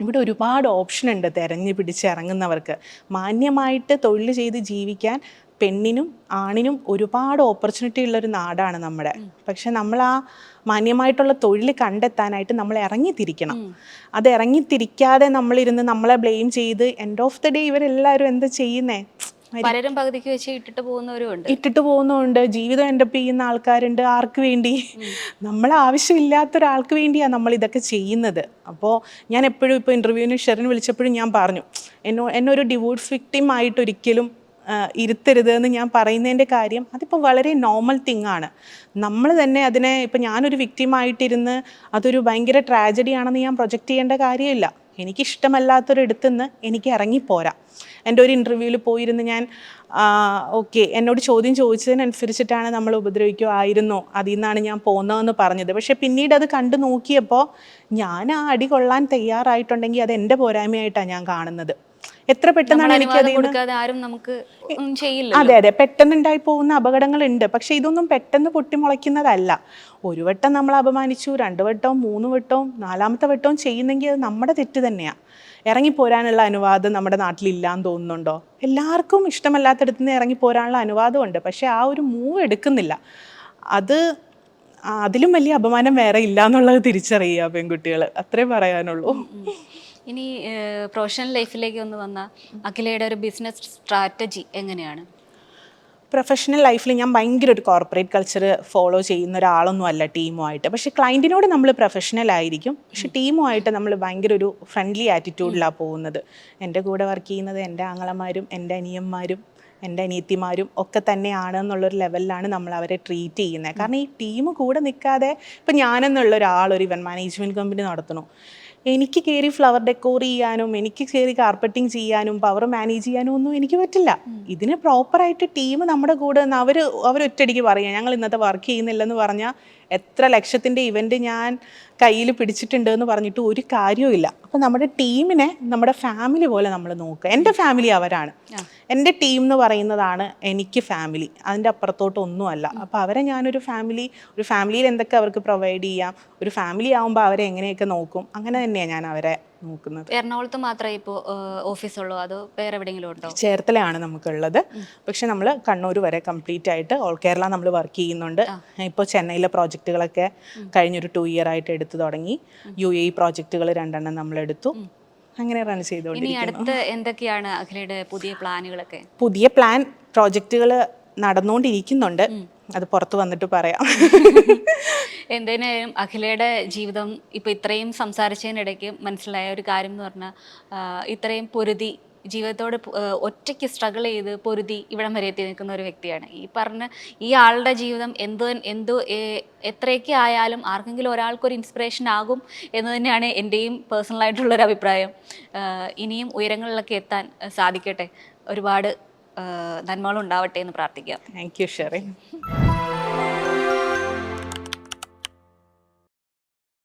ഇവിടെ ഒരുപാട് ഓപ്ഷൻ ഉണ്ട് തിരഞ്ഞു പിടിച്ചിറങ്ങുന്നവർക്ക്. മാന്യമായിട്ട് തൊഴിൽ ചെയ്ത് ജീവിക്കാൻ പെണ്ണിനും ആണിനും ഒരുപാട് ഓപ്പർച്യൂണിറ്റി ഉള്ളൊരു നാടാണ് നമ്മുടെ. പക്ഷെ നമ്മൾ ആ മാന്യമായിട്ടുള്ള തൊഴിൽ കണ്ടെത്താനായിട്ട് നമ്മൾ ഇറങ്ങിത്തിരിക്കണം. അത് ഇറങ്ങിത്തിരിക്കാതെ നമ്മളിരുന്ന് നമ്മളെ ബ്ലെയിം ചെയ്ത് എൻഡ് ഓഫ് ദ ഡേ ഇവരെല്ലാവരും എന്താ ചെയ്യുന്നേ, പലരും പകുതിക്ക് വെച്ച് ഇട്ടിട്ട് പോകുന്നവരും ഉണ്ട്. ഇട്ടിട്ട് പോകുന്നുണ്ട്, ജീവിതം എൻഡപ്പ് ചെയ്യുന്ന ആൾക്കാരുണ്ട്. ആർക്ക് വേണ്ടി? നമ്മൾ ആവശ്യമില്ലാത്ത ഒരാൾക്ക് വേണ്ടിയാണ് നമ്മൾ ഇതൊക്കെ ചെയ്യുന്നത്. അപ്പോൾ ഞാൻ എപ്പോഴും ഇപ്പോൾ ഇൻ്റർവ്യൂവിന് ഷെറിൻ വിളിച്ചപ്പോഴും ഞാൻ പറഞ്ഞു, എന്നെ ഒരു ഡിവോഴ്സ് വിക്ടിം ആയിട്ടൊരിക്കലും ഇരുത്തരുത് എന്ന് ഞാൻ പറയുന്നതിൻ്റെ കാര്യം, അതിപ്പോൾ വളരെ നോർമൽ തിങ് ആണ്. നമ്മൾ തന്നെ അതിനെ, ഇപ്പം ഞാനൊരു വിക്ടിമായിട്ടിരുന്ന് അതൊരു ഭയങ്കര ട്രാജഡി ആണെന്ന് ഞാൻ പ്രൊജക്റ്റ് ചെയ്യേണ്ട കാര്യമില്ല. എനിക്കിഷ്ടമല്ലാത്തൊരിടത്തു നിന്ന് എനിക്ക് ഇറങ്ങിപ്പോരാ. എൻ്റെ ഒരു ഇൻ്റർവ്യൂവിൽ പോയിരുന്ന് ഞാൻ ഓക്കെ, എന്നോട് ചോദ്യം ചോദിച്ചതിനനുസരിച്ചിട്ടാണ് നമ്മൾ ഉപദ്രവിക്കുമായിരുന്നോ, അതിൽ നിന്നാണ് ഞാൻ പോകുന്നതെന്ന് പറഞ്ഞത്. പക്ഷേ പിന്നീട് അത് കണ്ടു നോക്കിയപ്പോൾ ഞാൻ ആ അടി കൊള്ളാൻ തയ്യാറായിട്ടുണ്ടെങ്കിൽ അത് എൻ്റെ പോരായ്മയായിട്ടാണ് ഞാൻ കാണുന്നത്. എത്ര പെട്ടെന്നാണ് കൊടുക്കാതെ ആരും നമുക്ക് ഒന്നും ചെയ്യില്ല. അതെ അതെ, പെട്ടെന്നുണ്ടായി പോകുന്ന അപകടങ്ങളുണ്ട്. പക്ഷെ ഇതൊന്നും പെട്ടെന്ന് പൊട്ടിമുളയ്ക്കുന്നതല്ല. ഒരു വട്ടം നമ്മൾ അപമാനിച്ചു, 2 വട്ടവും 3 വട്ടവും 4ാമത്തെ വട്ടവും ചെയ്യുന്നെങ്കിൽ അത് നമ്മുടെ തെറ്റ് തന്നെയാണ്. ഇറങ്ങിപ്പോരാനുള്ള അനുവാദം നമ്മുടെ നാട്ടിലില്ലാന്ന് തോന്നുന്നുണ്ടോ? എല്ലാവർക്കും ഇഷ്ടമല്ലാത്തടത്ത് നിന്ന് ഇറങ്ങിപ്പോരാനുള്ള അനുവാദമുണ്ട്. പക്ഷെ ആ ഒരു മൂവ് എടുക്കുന്നില്ല. അതിലും വലിയ അപമാനം വേറെ ഇല്ല എന്നുള്ളത് തിരിച്ചറിയുക പെൺകുട്ടികൾ. അത്രേ പറയാനുള്ളൂ. ഇനി പ്രൊഫഷണൽ ലൈഫിലേക്ക് ഒന്ന് വന്ന അഖിലയുടെ ഒരു ബിസിനസ് സ്ട്രാറ്റജി എങ്ങനെയാണ്? പ്രൊഫഷണൽ ലൈഫിൽ ഞാൻ ഭയങ്കര ഒരു കോർപ്പറേറ്റ് കൾച്ചർ ഫോളോ ചെയ്യുന്ന ഒരാളൊന്നും അല്ല ടീമുമായിട്ട്. പക്ഷേ ക്ലയൻറ്റിനോട് നമ്മൾ പ്രൊഫഷണൽ ആയിരിക്കും, പക്ഷെ ടീമുമായിട്ട് നമ്മൾ ഭയങ്കര ഒരു ഫ്രണ്ട്ലി ആറ്റിറ്റ്യൂഡിലാണ് പോകുന്നത്. എൻ്റെ കൂടെ വർക്ക് ചെയ്യുന്നത് എൻ്റെ ആങ്ങളമാരും എൻ്റെ അനിയന്മാരും എൻ്റെ അനിയത്തിമാരും ഒക്കെ തന്നെയാണ് എന്നുള്ളൊരു ലെവലിലാണ് നമ്മൾ അവരെ ട്രീറ്റ് ചെയ്യുന്നത്. കാരണം ഈ ടീം കൂടെ നിൽക്കാതെ, ഇപ്പം ഞാനെന്നുള്ള ഒരാളൊരു ഇവൻറ്റ് മാനേജ്മെൻറ്റ് കമ്പനി നടത്തണു, എനിക്ക് കയറി ഫ്ലവർ ഡെക്കോർ ചെയ്യാനും എനിക്ക് കയറി കാർപ്പറ്റിംഗ് ചെയ്യാനും പവർ മാനേജ് ചെയ്യാനും ഒന്നും എനിക്ക് പറ്റില്ല. ഇതിന് പ്രോപ്പറായിട്ട് ടീം നമ്മുടെ കൂടെ നിന്ന് അവരൊറ്റടിക്ക് പറയാം ഞങ്ങൾ ഇന്നത്തെ വർക്ക് ചെയ്യുന്നില്ലെന്ന് പറഞ്ഞാൽ എത്ര ലക്ഷത്തിൻ്റെ ഇവൻറ്റ് ഞാൻ കയ്യിൽ പിടിച്ചിട്ടുണ്ട് എന്ന് പറഞ്ഞിട്ട് ഒരു കാര്യവുമില്ല. അപ്പോൾ നമ്മുടെ ടീമിനെ നമ്മുടെ ഫാമിലി പോലെ നമ്മൾ നോക്കുക. എൻ്റെ ഫാമിലി അവരാണ്, എൻ്റെ ടീം എന്ന് പറയുന്നതാണ് എനിക്ക് ഫാമിലി, അതിൻ്റെ അപ്പുറത്തോട്ടൊന്നുമല്ല. അപ്പോൾ അവരെ ഞാനൊരു ഫാമിലിയിൽ എന്തൊക്കെ അവർക്ക് പ്രൊവൈഡ് ചെയ്യാം, ഒരു ഫാമിലി ആകുമ്പോൾ അവരെ എങ്ങനെയൊക്കെ നോക്കും, അങ്ങനെ തന്നെയാണ് ഞാൻ അവരെ നോക്കുന്നത്. എറണാകുളത്ത് മാത്രമേ ഇപ്പോൾ ഓഫീസുള്ളൂ, അതോ വേറെ എവിടെയെങ്കിലും ഉണ്ടോ? ചേർത്തലയാണ് നമുക്കുള്ളത്. പക്ഷെ നമ്മൾ കണ്ണൂർ വരെ കംപ്ലീറ്റ് ആയിട്ട് ഓൾ കേരള നമ്മൾ വർക്ക് ചെയ്യുന്നുണ്ട്. ഇപ്പോൾ ചെന്നൈയിലെ പ്രോജക്റ്റുകളൊക്കെ കഴിഞ്ഞൊരു 2 ഇയർ ആയിട്ട് എടുത്തു തുടങ്ങി. UAE പ്രോജക്റ്റുകൾ 2 നമ്മൾ എടുത്തു. അങ്ങനെ റൺ ചെയ്തുകൊണ്ടിരിക്കുന്നു. അടുത്ത് എന്തൊക്കെയാണ് അഖിലയുടെ പുതിയ പ്ലാനുകളൊക്കെ? പുതിയ പ്രോജക്റ്റുകൾ നടന്നുകൊണ്ടിരിക്കുന്നുണ്ട്, അത് പുറത്ത് വന്നിട്ട് പറയാം. എന്തായാലും അഖിലയുടെ ജീവിതം ഇപ്പോൾ ഇത്രയും സംസാരിച്ചതിനിടയ്ക്ക് മനസ്സിലായ ഒരു കാര്യം എന്ന് പറഞ്ഞാൽ, ഇത്രയും പൊരുതി ജീവിതത്തോട് ഒറ്റയ്ക്ക് സ്ട്രഗിൾ ചെയ്ത് പൊരുതി ഇവിടം വരെ എത്തി നിൽക്കുന്ന ഒരു വ്യക്തിയാണ്. ഈ ആളുടെ ജീവിതം എത്രയൊക്കെ ആയാലും ആർക്കെങ്കിലും ഒരാൾക്കൊരു ഇൻസ്പിറേഷൻ ആകും എന്ന് തന്നെയാണ് എൻ്റെയും പേഴ്സണലായിട്ടുള്ളൊരു അഭിപ്രായം. ഇനിയും ഉയരങ്ങളിലൊക്കെ എത്താൻ സാധിക്കട്ടെ, ഒരുപാട് നന്മകളുണ്ടാവട്ടെ എന്ന് പ്രാർത്ഥിക്കാം. Thank you Sherin.